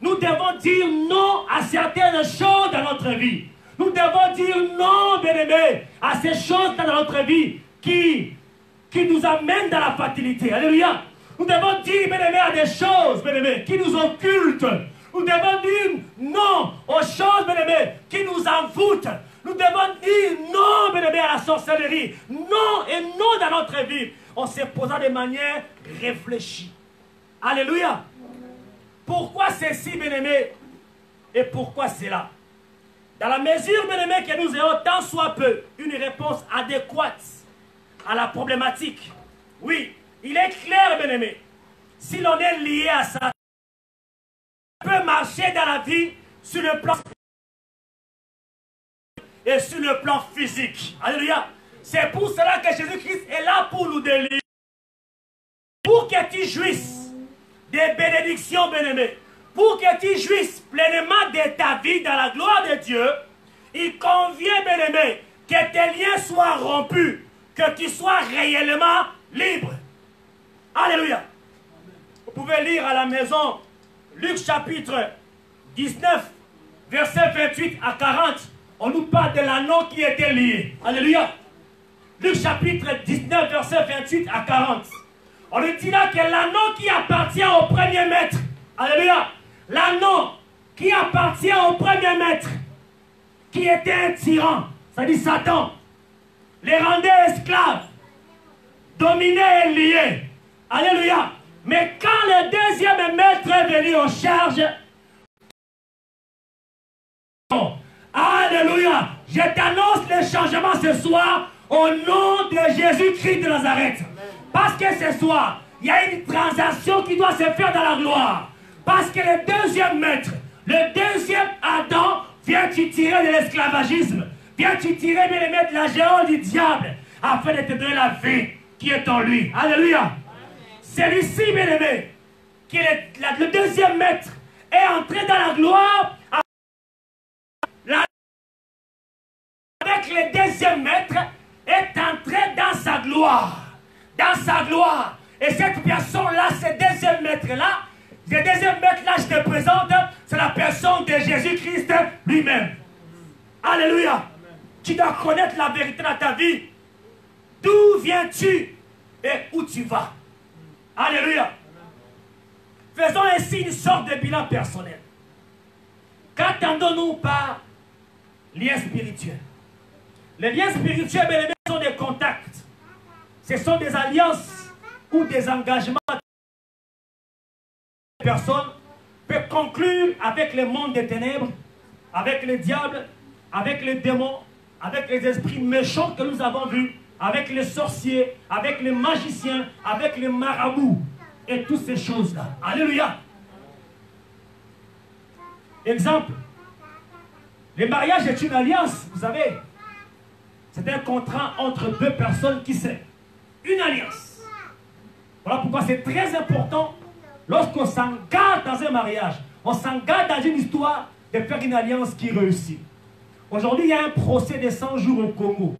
Nous devons dire non à certaines choses dans notre vie. Nous devons dire non, bien-aimés, à ces choses dans notre vie qui nous amènent dans la fatalité. Alléluia. Nous devons dire, bien-aimés, à des choses, bien-aimés, qui nous occultent. Nous devons dire non aux choses, bien-aimés, qui nous envoûtent. Nous devons dire non, bien-aimés, à la sorcellerie. Non et non dans notre vie. En se posant de manière réfléchie. Alléluia. Pourquoi ceci, bien-aimés, et pourquoi cela? Dans la mesure, bien-aimés, que nous ayons tant soit peu une réponse adéquate à la problématique, oui, il est clair, bien-aimés, si l'on est lié à ça, on peut marcher dans la vie sur le plan et sur le plan physique. Alléluia. C'est pour cela que Jésus-Christ est là pour nous délivrer. Pour que tu jouisses des bénédictions, bien-aimés, pour que tu jouisses pleinement de ta vie dans la gloire de Dieu, il convient, bien-aimé, que tes liens soient rompus, que tu sois réellement libre. Alléluia. Vous pouvez lire à la maison Luc chapitre 19, versets 28 à 40. On nous parle de l'anneau qui était lié. Alléluia. Luc chapitre 19, versets 28 à 40. On nous dit là que l'anneau qui appartient au premier maître. Alléluia. L'anneau qui appartient au premier maître, qui était un tyran, ça dit Satan, les rendait esclaves, dominés et liés. Alléluia. Mais quand le deuxième maître est venu en charge, alléluia, je t'annonce le changement ce soir au nom de Jésus-Christ de Nazareth. Parce que ce soir, il y a une transaction qui doit se faire dans la gloire. Parce que le deuxième maître, le deuxième Adam, vient te tirer de l'esclavagisme, vient te tirer de la géante du diable, afin de te donner la vie qui est en lui. Alléluia. Celui-ci, bien-aimé, qui est le deuxième maître, est entré dans la gloire avec le deuxième maître, est entré dans sa gloire. Dans sa gloire. Et cette personne-là, ce deuxième maître-là, ce deuxième maître-là, je te présente, c'est la personne de Jésus-Christ lui-même. Alléluia. Amen. Tu dois connaître la vérité dans ta vie. D'où viens-tu et où tu vas? Alléluia. Faisons ainsi une sorte de bilan personnel. Qu'attendons-nous par lien spirituel? Les liens spirituels, bien aimés, sont des contacts. Ce sont des alliances ou des engagements que les personnes peuvent conclure avec le monde des ténèbres, avec le diable, avec les démons, avec les esprits méchants que nous avons vus, avec les sorciers, avec les magiciens, avec les marabouts et toutes ces choses-là. Alléluia. Exemple, le mariage est une alliance, vous savez. C'est un contrat entre deux personnes qui s'aiment. Une alliance. Voilà pourquoi c'est très important, lorsqu'on s'engage dans un mariage, on s'engage dans une histoire de faire une alliance qui réussit. Aujourd'hui, il y a un procès de 100 jours au Congo.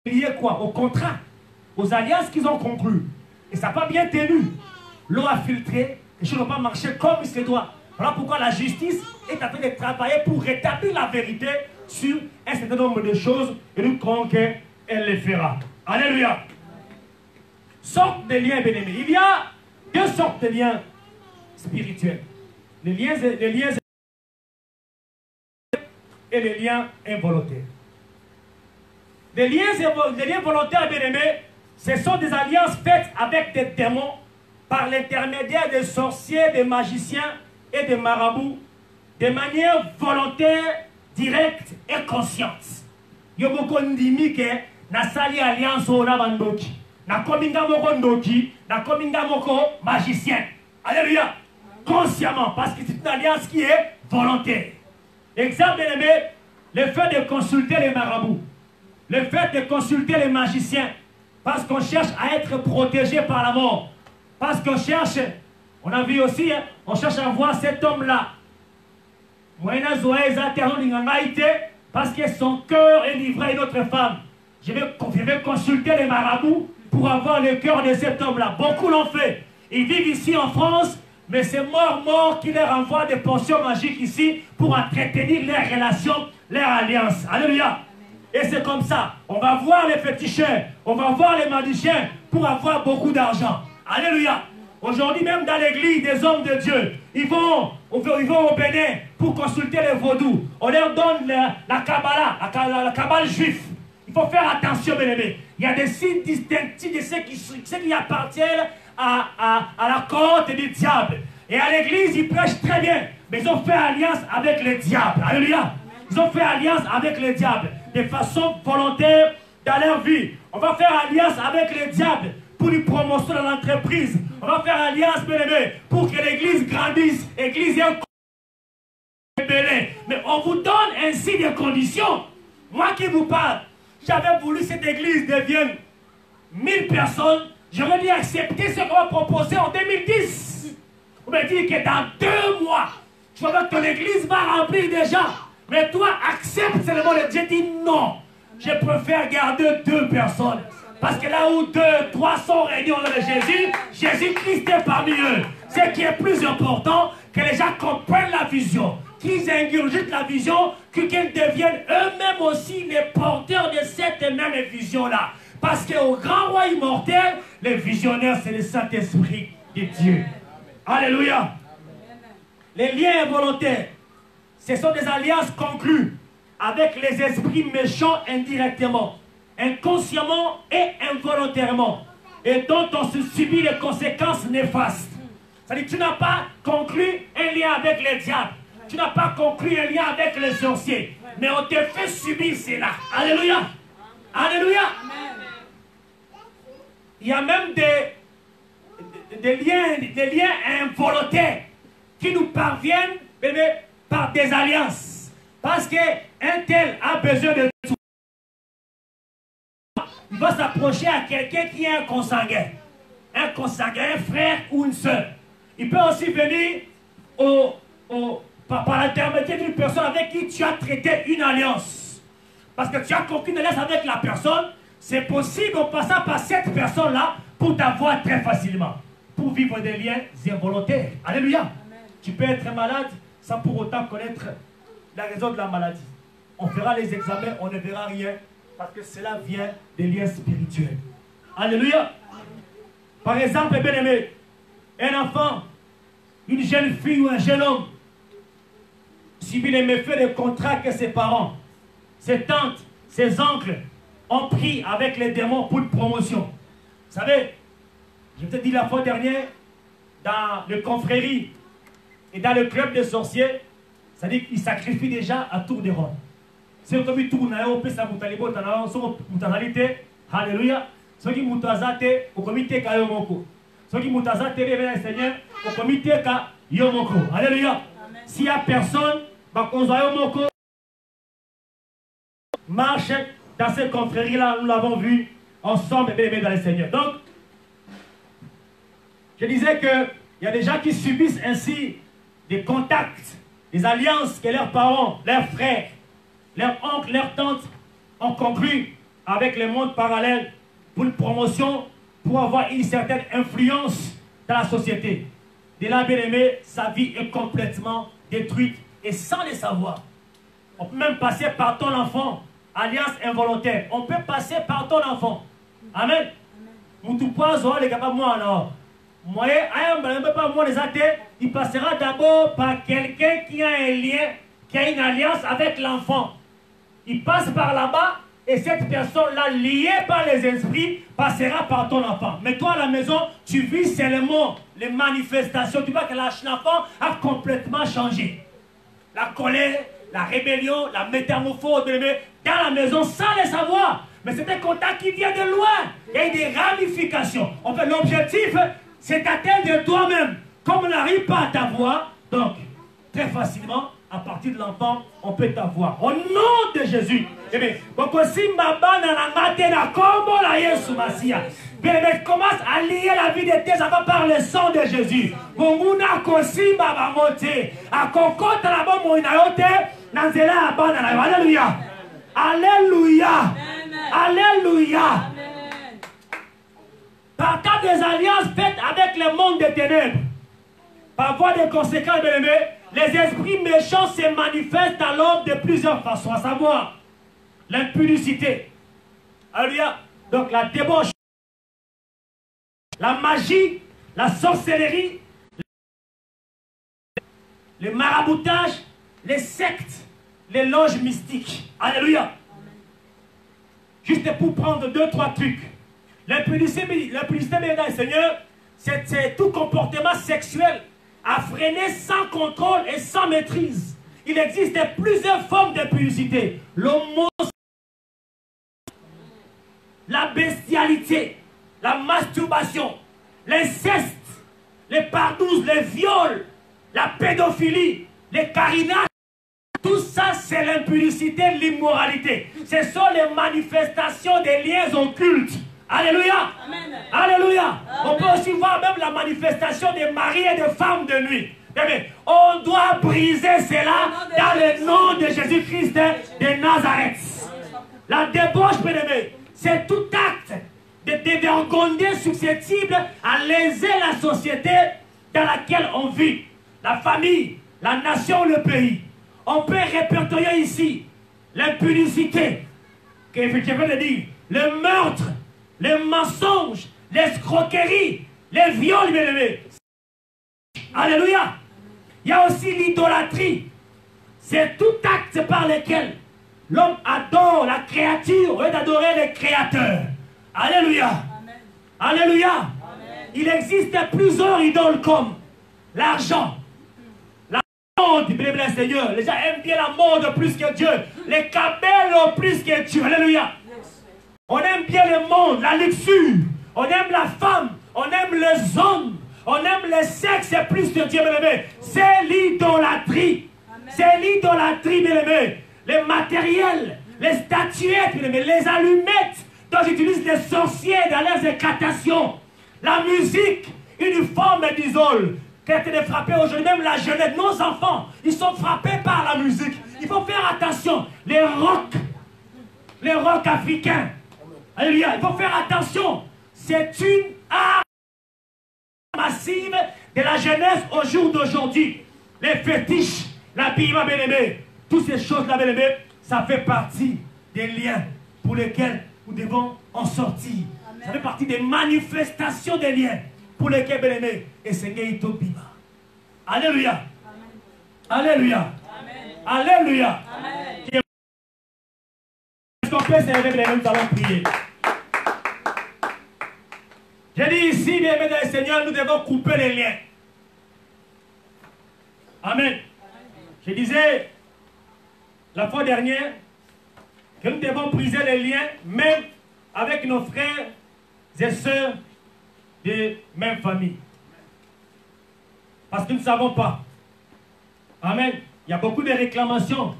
Il y a quoi? Au contrat, aux alliances qu'ils ont conclues. Et ça n'a pas bien tenu. L'eau a filtré, les choses n'ont pas marché comme il se doit. Voilà pourquoi la justice est en train de travailler pour rétablir la vérité sur un certain nombre de choses et nous croyons qu'elle les fera. Alléluia. Sorte de liens, bien-aimés. Il y a deux sortes de liens spirituels. Les liens et les liens involontaires. Les liens volontaires, bien-aimés, ce sont des alliances faites avec des démons par l'intermédiaire des sorciers, des magiciens et des marabouts de manière volontaire, directe et consciente. Yo beaucoup ndimi ke na sali alliance ona bandoki. Na kominga moko ndoki, na kominga moko magicien. Alléluia. Consciemment, parce que c'est une alliance qui est volontaire. Exemple, bien aimé, le fait de consulter les marabouts, le fait de consulter les magiciens, parce qu'on cherche à être protégé par la mort, parce qu'on cherche, on a vu aussi, hein, on cherche à voir cet homme-là. Parce que son cœur est livré à une autre femme. Je vais consulter les marabouts pour avoir le cœur de cet homme-là. Beaucoup l'ont fait. Ils vivent ici en France, mais c'est mort qui leur envoie des potions magiques ici pour entretenir leurs relations, leurs alliances. Alléluia. Et c'est comme ça. On va voir les féticheurs, on va voir les magiciens pour avoir beaucoup d'argent. Alléluia. Aujourd'hui, même dans l'église des hommes de Dieu, ils vont au Bénin pour consulter les vaudous. On leur donne la Kabbalah, la Kabbale juive. Il faut faire attention, bien aimés. Il y a des signes distinctifs de ceux qui appartiennent à la cohorte du diable. Et à l'église, ils prêchent très bien. Mais ils ont fait alliance avec le diable. Alléluia. ils ont fait alliance avec le diable de façon volontaire dans leur vie. On va faire alliance avec le diable pour une promotion dans l'entreprise. On va faire alliance, bien aimé, pour que l'église grandisse, l'église ait un mais on vous donne ainsi des conditions. Moi qui vous parle, j'avais voulu que cette église devienne 1000 personnes. J'aurais dû accepter ce qu'on va proposer en 2010. On m'a dit que dans 2 mois, tu vois que ton église va remplir déjà. Mais toi, accepte seulement le Dieu. Dit non. Je préfère garder 2 personnes. Parce que là où 2, 3 sont réunis au nom de Jésus, Jésus-Christ est parmi eux. Ce qui est plus important, que les gens comprennent la vision, qu'ils ingurgitent la vision, qu'ils deviennent eux-mêmes aussi les porteurs de cette même vision-là. Parce qu'au grand roi immortel, les visionnaires, c'est le Saint-Esprit de Dieu. Alléluia. Les liens involontaires, ce sont des alliances conclues avec les esprits méchants indirectement, inconsciemment et involontairement, et dont on se subit les conséquences néfastes. C'est-à-dire que tu n'as pas conclu un lien avec les diables, tu n'as pas conclu un lien avec les sorciers, mais on te fait subir cela. Alléluia. Alléluia. Il y a même des liens involontaires qui nous parviennent par des alliances. Parce qu'un tel a besoin de tout. Il va s'approcher à quelqu'un qui est un consanguin, un frère ou une soeur. Il peut aussi venir par l'intermédiaire d'une personne avec qui tu as traité une alliance. Parce que tu as conclu une alliance avec la personne, c'est possible en passant par cette personne-là pour t'avoir très facilement, pour vivre des liens involontaires. Alléluia. Amen. Tu peux être malade sans pour autant connaître la raison de la maladie. On fera les examens, on ne verra rien, parce que cela vient des liens spirituels. Alléluia. Amen. Par exemple, bien aimé, un enfant, une jeune fille ou un jeune homme subit les méfaits des contrats que ses parents, ses tantes, ses oncles ont pris avec les démons pour une promotion. Vous savez, je te dis la fois dernière, dans le confrérie et dans le club des sorciers, c'est-à-dire qu'ils sacrifient déjà à tour de rôle. C'est comme ils tournent, on peut s'abouter, alléluia. Ceux qui moutazate au comité Kayomoko. Ceux qui moutazate révèlent le Seigneur au comité Kayomoko. Alléluia. S'il n'y a personne, Bakonzoyomoko marche dans ces confréries-là, nous l'avons vu ensemble dans le Seigneur. Donc, je disais qu'il y a des gens qui subissent ainsi des contacts, des alliances que leurs parents, leurs frères, leurs oncles, leurs tantes ont conclu avec le monde parallèle pour une promotion, pour avoir une certaine influence dans la société. De là, bien aimé, sa vie est complètement détruite et sans le savoir. On peut même passer par ton enfant, alliance involontaire. On peut passer par ton enfant. Amen. Il passera d'abord par quelqu'un qui a un lien, qui a une alliance avec l'enfant. Il passe par là-bas et cette personne-là, liée par les esprits, passera par ton enfant. Mais toi, à la maison, tu vis seulement les manifestations. Tu vois que l'enfant a complètement changé. La colère, la rébellion, la métamorphose, dans la maison sans le savoir. Mais c'est un contact qui vient de loin. Il y a des ramifications. En fait, l'objectif, c'est d'atteindre toi-même. Comme on n'arrive pas à t'avoir, donc, très facilement, à partir de l'enfant, on peut t'avoir. Au nom de Jésus. Eh bien, commence à lier la vie de tes enfants par le sang de Jésus. Alléluia. Alléluia. Alléluia. Partant des alliances faites avec le monde des ténèbres, par voie de conséquences, bien aimés, les esprits méchants se manifestent dans l'homme de plusieurs façons, à savoir l'impudicité. Alléluia. Donc la débauche, la magie, la sorcellerie, le maraboutage, les sectes, les loges mystiques. Alléluia. Juste pour prendre 2-3 trucs. L'impudicité dans le Seigneur, c'est tout comportement sexuel à freiner sans contrôle et sans maîtrise. il existe plusieurs formes d'impudicité. L'homosexualité, la bestialité, la masturbation, l'inceste, les pardouzes, les viols, la pédophilie, les carinats. Tout ça, c'est l'impudicité, l'immoralité. Ce sont les manifestations des liens occultes. Alléluia. Amen. Alléluia. Amen. On peut aussi voir même la manifestation des maris et des femmes de nuit. Mais on doit briser cela dans le nom de Jésus-Christ de Nazareth. La débauche, bien-aimé, c'est tout acte de dévergonder susceptible à léser la société dans laquelle on vit. La famille, la nation, le pays. On peut répertorier ici l'impudicité, que je viens de dire, le meurtre, les mensonges, l'escroquerie, les viols, bien-aimés. Alléluia. Il y a aussi l'idolâtrie. C'est tout acte par lequel l'homme adore la créature au lieu d'adorer le créateur. Alléluia. Amen. Alléluia. Amen. Il existe plusieurs idoles comme l'argent, la mode, bien Seigneur. Les gens aiment bien la mode plus que Dieu. Les cabelles plus que Dieu. Alléluia. On aime bien le monde, la luxure. On aime la femme. On aime les hommes. On aime le sexe plus que Dieu, bien-aimé. C'est l'idolâtrie. C'est l'idolâtrie, bien-aimé. Les matériels, les statuettes, bien-aimé, les allumettes dont j'utilise les sorciers dans leurs incantations. La musique, une forme d'idole qui a été frappée aujourd'hui. Même la jeunesse, nos enfants, ils sont frappés par la musique. Il faut faire attention. Les rocs africains. Alléluia. Il faut faire attention. C'est une arme massive de la jeunesse au jour d'aujourd'hui. Les fétiches, l'habillement, bien-aimé, toutes ces choses-là, bien-aimé, ça fait partie des liens pour lesquels nous devons en sortir. Amen. Ça fait partie des manifestations des liens pour lesquels, bien-aimé, et Seigneur Itobiba. Alléluia. Amen. Alléluia. Amen. Alléluia. Amen. Est-ce qu'on peut s'élever, bien-aimé, nous allons prier. J'ai dit ici, bien-aimé dans le Seigneur, nous devons couper les liens. Amen. Je disais la fois dernière que nous devons briser les liens même avec nos frères et sœurs de même famille. Parce que nous ne savons pas. Amen. Il y a beaucoup de réclamations.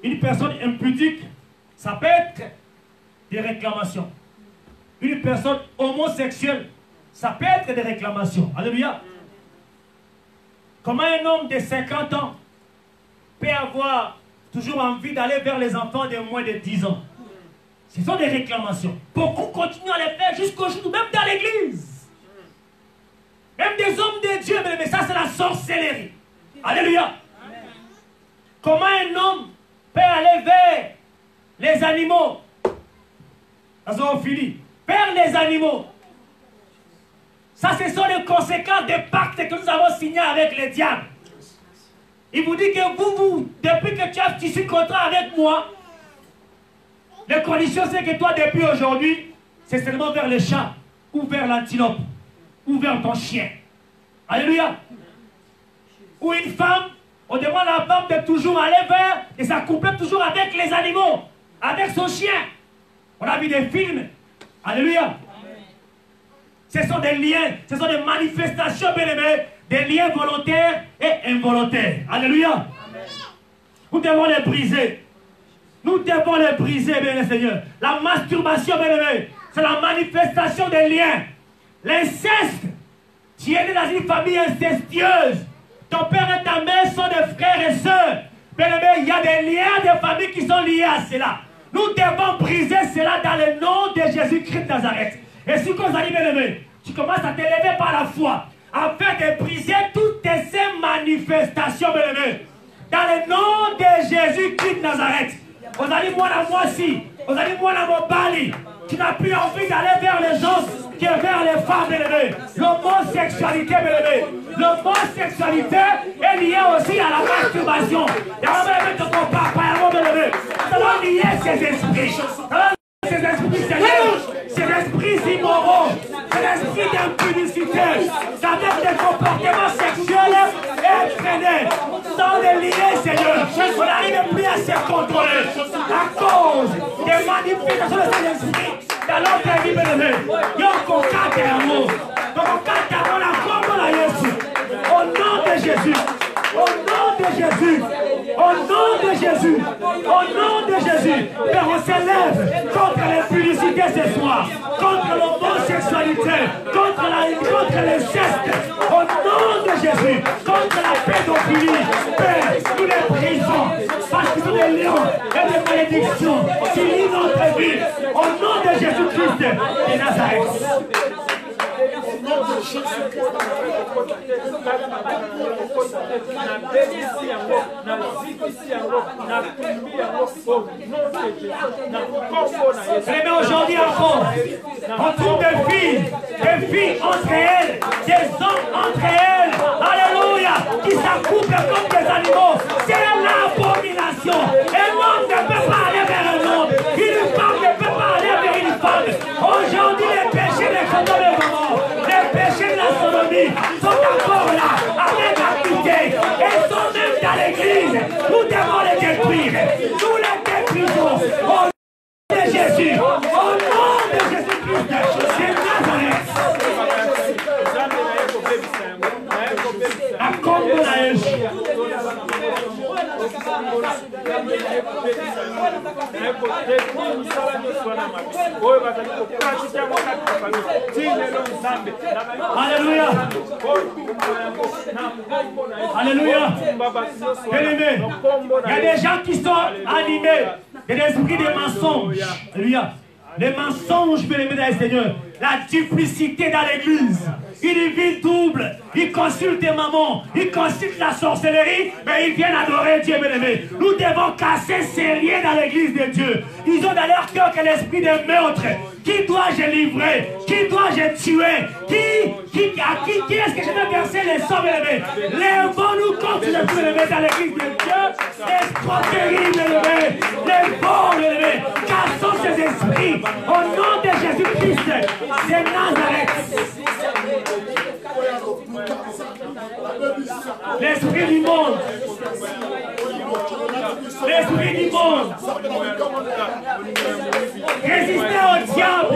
Une personne impudique, ça peut être des réclamations. Une personne homosexuelle, ça peut être des réclamations. Alléluia. Comment un homme de 50 ans peut avoir toujours envie d'aller vers les enfants de moins de 10 ans? Ce sont des réclamations. Beaucoup continuent à les faire jusqu'aujourd'hui, même dans l'église. Même des hommes de Dieu, mais ça c'est la sorcellerie. Alléluia. Comment un homme peut aller vers les animaux? La zoophilie. Vers les animaux. Ça, ce sont les conséquences des pactes que nous avons signés avec les diables. Il vous dit que vous, depuis que tu as tissé contrat avec moi, les conditions, c'est que toi, depuis aujourd'hui, c'est seulement vers les chats, ou vers l'antilope, ou vers ton chien. Alléluia. Ou une femme, on demande à la femme de toujours aller vers et s'accoupler toujours avec les animaux, avec son chien. On a vu des films. Alléluia. Ce sont des liens, ce sont des manifestations, bien-aimés, des liens volontaires et involontaires. Alléluia. Amen. Nous devons les briser. Nous devons les briser, bien Seigneur. La masturbation, bien-aimé, c'est la manifestation des liens. L'inceste. Tu es né dans une famille incestueuse. Ton père et ta mère sont des frères et sœurs. Bien-aimé, il y a des liens de famille qui sont liés à cela. Nous devons briser cela dans le nom de Jésus-Christ de Nazareth. Et si vous allez, bien-aimé, tu commences à t'élever par la foi, afin de briser toutes ces manifestations, bien-aimé, dans le nom de Jésus-Christ de Nazareth. Vous allez moi la moisi, vous allez moi la mobali. Tu n'as plus envie d'aller vers les hommes que vers les femmes, bien-aimé. L'homosexualité, bien-aimé. L'homosexualité est liée aussi à la masturbation. Et on va mettre ton papa, bien-aimé. Ça va lier ces esprits. Ces esprits, Seigneur, ces esprits immoraux, ces esprits d'impudicité, avec des comportements sexuels effrénés, sans les lier, Seigneur. bien-aimé. Yoko Kateramo. Yoko Kateramo la combo la Yesu. Au nom de Jésus. Au nom de Jésus. Au nom de Jésus. Au nom de Jésus. Père, on s'élève contre l'impudicité ce soir. Contre l'homosexualité. Contre les gestes. Au nom de Jésus. Contre la pédophilie. Père, nous les brisons. Parce que nous des lions et des malédictions qui lient notre vie. Au nom de Jésus-Christ de Nazareth. Mais aujourd'hui encore, on trouve des filles entre elles, des hommes entre elles, alléluia, qui s'accouplent comme des animaux. C'est l'abomination. Un homme ne peut pas aller vers un homme. Une femme ne peut pas aller vers une femme. Aujourd'hui, les péchés de condamnement, les péchés de la sodomie sont encore là, avec activité. Ils sont même dans l'église. Nous devons les détruire. Nous les détruisons. Au nom de Jésus. Au nom de Jésus-Christ. C'est Nazareth. À Congo la Alléluia. Alléluia. Bien-aimés, il y a des gens qui sont animés. Il y a des esprits de mensonges. Alléluia. Les mensonges, bien-aimés dans le Seigneur. La duplicité dans l'église. Une vie double. Ils consultent maman. Ils consultent la sorcellerie. Mais ils viennent adorer Dieu, bien-aimé. Nous devons casser ces liens dans l'église de Dieu. Ils ont dans leur cœur que l'esprit de meurtre. Qui dois-je livrer? Qui dois-je tuer? À qui est-ce que je dois verser les sommes, bien-aimé? Lèvons-nous contre le bien-aimé dans l'église de Dieu. Escroquerie, bien-aimé. Les bons, bien-aimé. Cassons ces esprits. Au nom de Jésus-Christ. C'est Nazareth. L'esprit du monde. L'esprit du monde. Résistez au diable.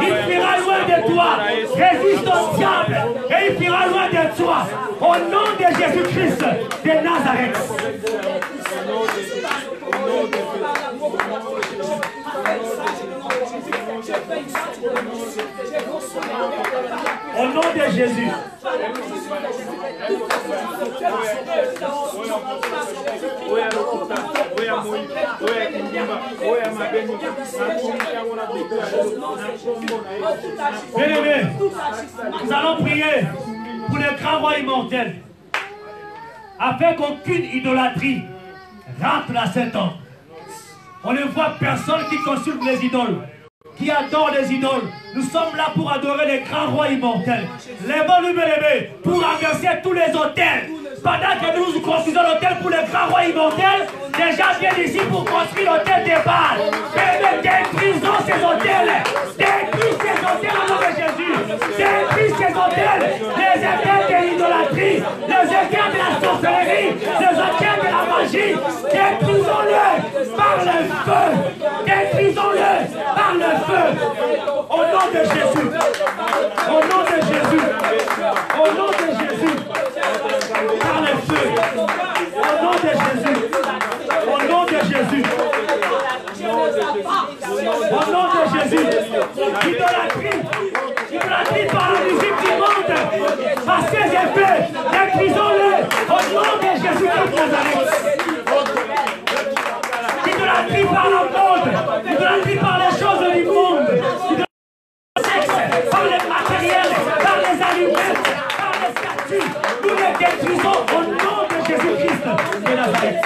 Il fuira loin de toi. Résiste au diable. Et il fuira loin de toi. Au nom de Jésus-Christ de Nazareth. Au nom de Jésus. Bien-aimés, nous allons prier pour le grand roi immortel, afin qu'aucune idolâtrie rentre dans cet temps. On ne voit personne qui consulte les idoles, qui adore les idoles. Nous sommes là pour adorer les grands rois immortels. Lèvons-nous, bien-aimés, pour renverser tous les autels. Pendant que nous construisons l'autel pour les grands rois immortels, les gens viennent ici pour construire l'autel des Baals. Mais détruisons ces autels. Détruisons ces autels au nom de Jésus. Détruisons ces autels. Les autels de l'idolâtrie, les autels de la sorcellerie, les autels de la magie. Détruisons-le par le feu. Détruisons-le par le feu. Au nom de Jésus. Au nom de Jésus. Au nom de Jésus. Par le feu. Au nom de Jésus. Au nom de Jésus. Au nom de Jésus. Idolâtrie par la musique du monde. Par ses effets. Détruisons-le. Au nom de Jésus-Christ de Nazareth. Idolâtrie par la mode. Idolâtrie par les choses du monde. Par le matériel, par les allumettes, par les statues, nous les détruisons au nom de Jésus-Christ de Nazareth.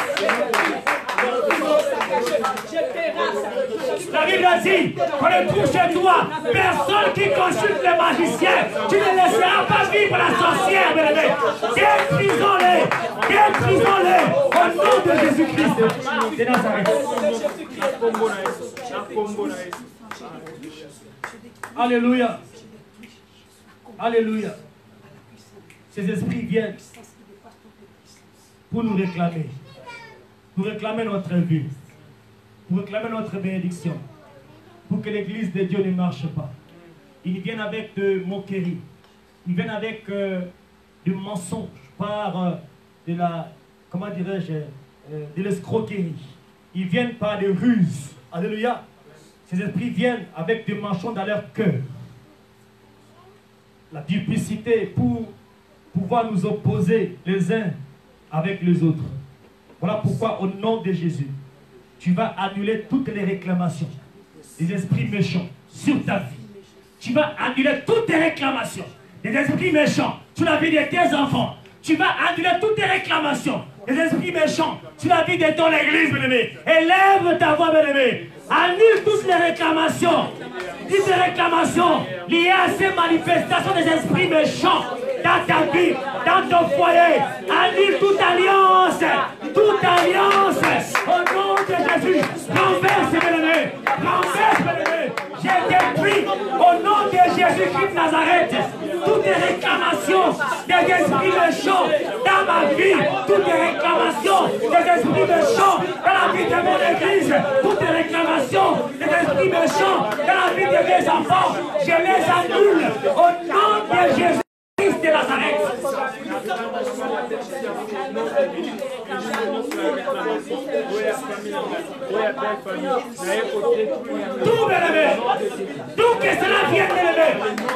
La Bible a dit qu'on ne trouve chez toi personne qui consulte les magiciens. Tu ne laisseras pas vivre la sorcière, bien-aimé. Détruisons-les, détruisons-les au nom de Jésus-Christ de Nazareth. Alléluia. Alléluia. Ces esprits viennent pour nous réclamer. Pour réclamer notre vie. Pour réclamer notre bénédiction. Pour que l'église de Dieu ne marche pas. ils viennent avec de moqueries, ils viennent avec du mensonge, par de la, comment dirais-je, de l'escroquerie. Ils viennent par des ruses. Alléluia. Ces esprits viennent avec des mensonges dans leur cœur. La duplicité pour pouvoir nous opposer les uns avec les autres. Voilà pourquoi au nom de Jésus, tu vas annuler toutes les réclamations des esprits méchants sur ta vie. Tu vas annuler toutes tes réclamations des esprits méchants sur la vie de tes enfants. Tu vas annuler toutes tes réclamations des esprits méchants sur la vie de ton église, bien-aimé. Élève ta voix, bien-aimé. Annule toutes les réclamations liées à ces manifestations des esprits méchants dans ta vie, dans ton foyer. Annule toute alliance au nom de Jésus. Renverse, bien-aimé. Renverse, bien-aimé. J'ai détruit au nom de Jésus-Christ de Nazareth toutes les réclamations des esprits méchants dans ma vie, toutes les réclamations des esprits méchants dans la vie de mon église, toutes les réclamations des esprits méchants dans la vie de mes enfants, je les annule au nom de Jésus-Christ de Nazareth. Tout, bien-aimé, tout que cela vienne, bien-aimé,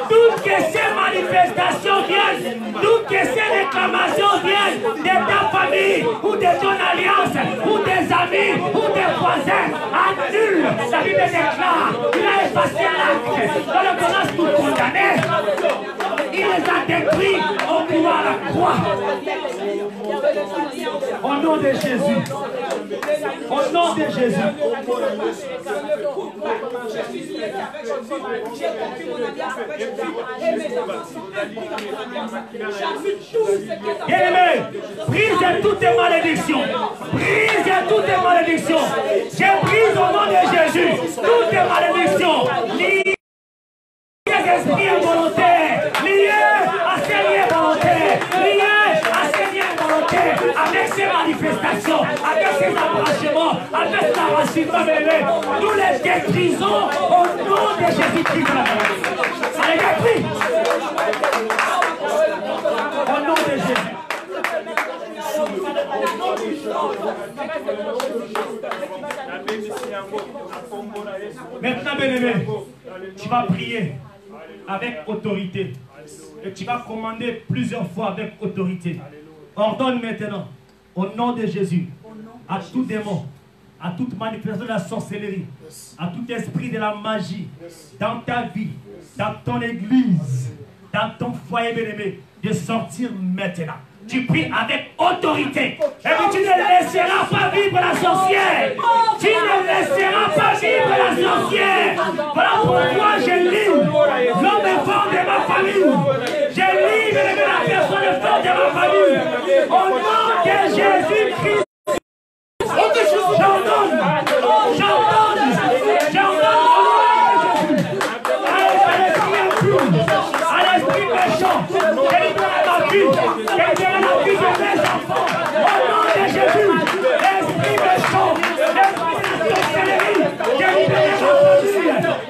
toutes que ces manifestations viennent, toutes que ces réclamations viennent de ta famille, ou de ton alliance, ou des amis, ou des voisins, annule la Bible déclare, il a effacé l'acte, dans le commence tout condamné, il les a détruits au pouvoir à la croix. Au nom de Jésus. Au nom de Jésus. Bien-aimé, brise toutes tes malédictions. Brise toutes tes malédictions. Je brise au nom de Jésus toutes tes malédictions. Liées à esprits involontaires. Liées à ces liens volontaires. Liées à ces liens volontaires. Avec ces manifestations, avec ces arrangements, avec cet enracinement, bébé, nous les détruisons au nom de Jésus-Christ. Allez, détruis. Au nom de Jésus. Maintenant, bien-aimé, tu vas prier avec autorité. Et tu vas commander plusieurs fois avec autorité. Ordonne maintenant, au nom de Jésus, à tout démon, à toute manipulation de la sorcellerie, à tout esprit de la magie, dans ta vie, dans ton église, dans ton foyer, bien-aimé, de sortir maintenant. Tu pries avec autorité. Et puis tu ne laisseras pas vivre la sorcière. Tu ne laisseras pas vivre la sorcière. Voilà pourquoi je livre l'homme fort de ma famille. Je livre la personne forte de ma famille. Au nom de Jésus-Christ. J'ordonne. À l'esprit méchant. Délivre ma vie. Délivre la vie de mes enfants. Au nom de Jésus. L'esprit méchant. L'esprit de sorcellerie. Délivre ma famille.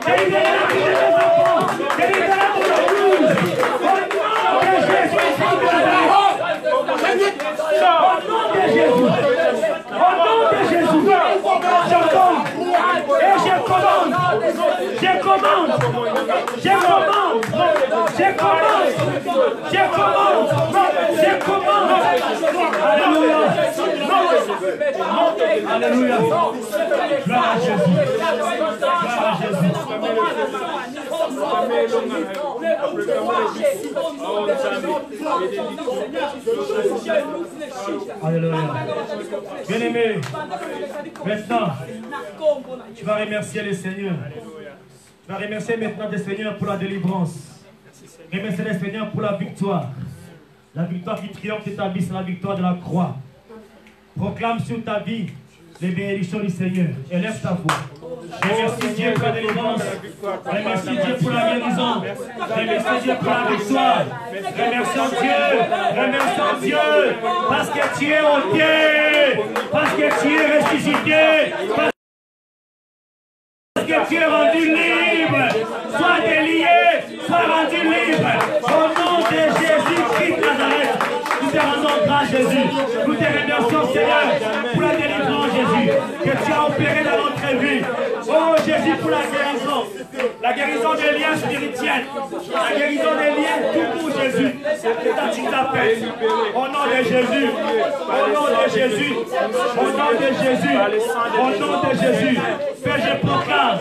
Délivre la vie de mes enfants. Délivre la vie de Jésus. Au nom de Jésus. Au nom de Jésus. Au nom de Jésus. J'entends. Et je commande. Je commande. Je commande. Je commande. Je commande. Je commande. Alléluia. Alléluia. Gloire à Jésus. Gloire à Jésus. Alléluia. Bien-aimé, maintenant, tu vas remercier le Seigneur. Tu vas remercier maintenant le Seigneur pour la délivrance. Remercier le Seigneur pour la victoire. La victoire qui triomphe de ta vie, c'est la victoire de la croix. Proclame sur ta vie les bénédictions du Seigneur. Élève ta voix. Remercie Dieu pour la délivrance. Remercie Dieu pour la guérison. Remercie Dieu pour la victoire. Remercions Dieu. Remercions Dieu. Parce que tu es ôté. Parce que tu es ressuscité. Parce que tu es rendu libre. Sois délié. gloire Jésus. Nous te remercions Seigneur pour la délivrance Jésus que tu as opéré dans notre vie. Oh Jésus pour la guérison. La guérison des liens spirituels. La guérison des liens tout pour Jésus. C'est ça que tu t'appelles. Au nom de Jésus. Au nom de Jésus. Au nom de Jésus. Au nom de Jésus. Père, je proclame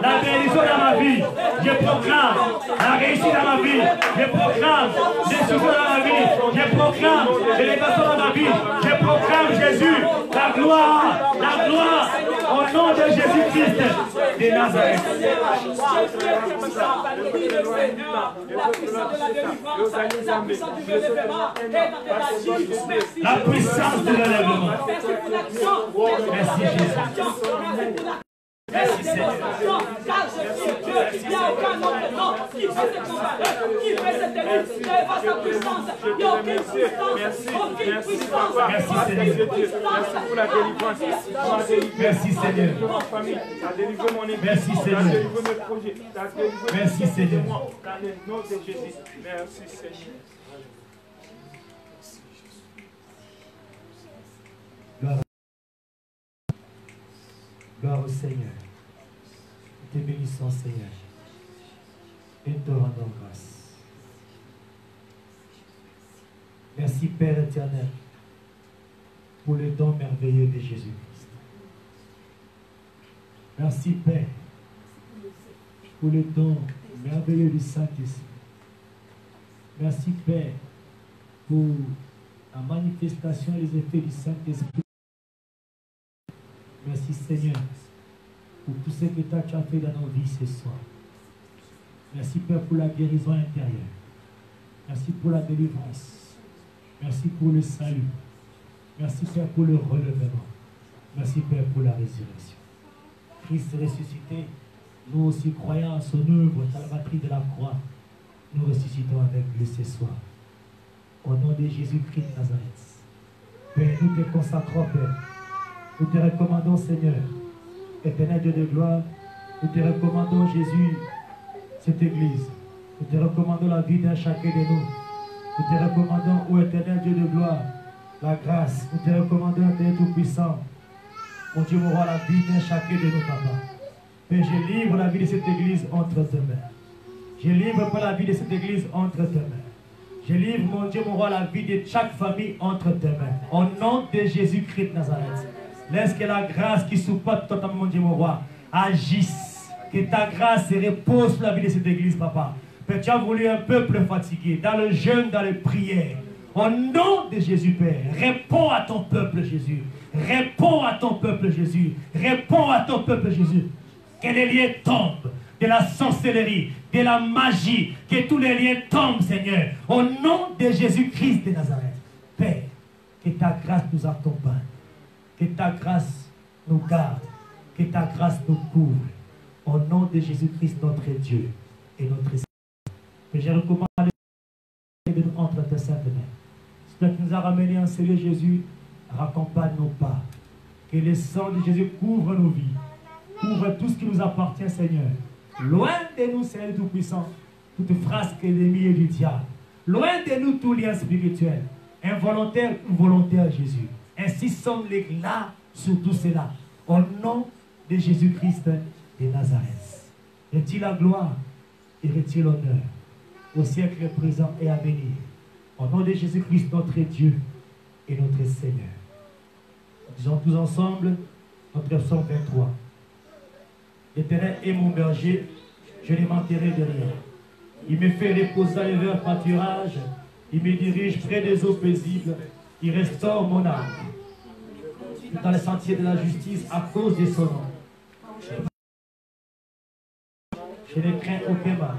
la bénédiction dans ma vie. Je proclame la réussite dans ma vie. Je proclame les succès dans ma vie. Je proclame l'élévation dans ma vie. Je proclame Jésus, la gloire, au nom de Jésus-Christ de Nazareth. La puissance de l'élèvement. Merci Jésus. Merci Seigneur. Car je suis Dieu, il n'y a aucun autre nom qui peut se comparer, qui peut se tenir devant sa puissance. Il n'y a aucune puissance, Merci Seigneur. Merci pour la délivrance. Merci Seigneur. Tu as délivré mon église. Merci Seigneur. Tu as délivré mes projets. Tu as délivré Merci Seigneur. dans le nom de Jésus. Merci Seigneur. Gloire au Seigneur. Nous te bénissons, Seigneur. Et te rendons grâce. Merci, Père éternel, pour le don merveilleux de Jésus-Christ. Merci, Père, pour le don merveilleux du Saint-Esprit. Merci, Père, pour la manifestation et les effets du Saint-Esprit. Merci Seigneur pour tout ce que tu as fait dans nos vies ce soir. Merci Père pour la guérison intérieure. Merci pour la délivrance. Merci pour le salut. Merci Père pour le relèvement. Merci Père pour la résurrection. Christ ressuscité, nous aussi croyant à son œuvre salvatrice de la croix, nous ressuscitons avec lui ce soir. Au nom de Jésus-Christ de Nazareth. Père, nous te consacrons, Père. Nous te recommandons, Seigneur, éternel Dieu de gloire, nous te recommandons, Jésus, cette église. Nous te recommandons la vie d'un chacun de nous. Nous te recommandons, ô éternel Dieu de gloire, la grâce. Nous te recommandons, éternel Tout-Puissant, mon Dieu, mon roi, la vie d'un chacun de nous, papa. Père, je livre la vie de cette église entre tes mains. Je livre pas la vie de cette église entre tes mains. Je livre, mon Dieu, mon roi, la vie de chaque famille entre tes mains. Au nom de Jésus-Christ de Nazareth. Laisse que la grâce qui supporte totalement, mon Dieu, mon roi, agisse. Que ta grâce repose sur la vie de cette église, papa. Père, tu as voulu un peuple fatigué, dans le jeûne, dans les prières. Au nom de Jésus, Père, réponds à ton peuple, Jésus. Réponds à ton peuple, Jésus. Réponds à ton peuple, Jésus. Que les liens tombent de la sorcellerie, de la magie. Que tous les liens tombent, Seigneur. Au nom de Jésus-Christ de Nazareth. Père, que ta grâce nous accompagne. Que ta grâce nous garde. Que ta grâce nous couvre. Au nom de Jésus-Christ, notre Dieu et notre Seigneur. Que je recommande de nous entre tes saintes mains. Ce qui nous a ramenés en Seigneur Jésus, raccompagne nos pas. Que le sang de Jésus couvre nos vies. Couvre tout ce qui nous appartient, Seigneur. Loin de nous, Seigneur Tout-Puissant, toute frasque ennemie et du diable. Loin de nous, tout lien spirituel. Involontaire ou volontaire, Jésus. Ainsi sommes les là sur tout cela. Au nom de Jésus-Christ de Nazareth. Retire la gloire et retire l'honneur au siècle présent et à venir. Au nom de Jésus-Christ, notre Dieu et notre Seigneur. Disons tous ensemble notre psaume 23. L'Éternel est mon berger, je ne manquerai de rien. Il me fait reposer dans les verts pâturages, il me dirige près des eaux paisibles, il restaure mon âme. Dans les sentiers de la justice à cause de son nom. Je ne crains aucun mal.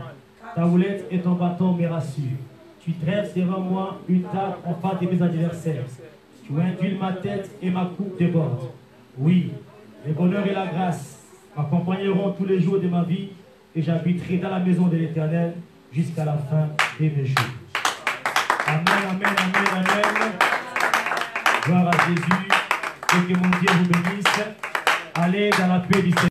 Ta houlette et ton bâton me rassurent. Tu dresses devant moi une table en face de mes adversaires. Tu induis ma tête et ma coupe déborde. Oui, le bonheur et la grâce m'accompagneront tous les jours de ma vie et j'habiterai dans la maison de l'Éternel jusqu'à la fin de mes jours. Amen, amen, amen, amen. Gloire à Jésus. Et que mon Dieu vous bénisse. Allez dans la paix du Seigneur.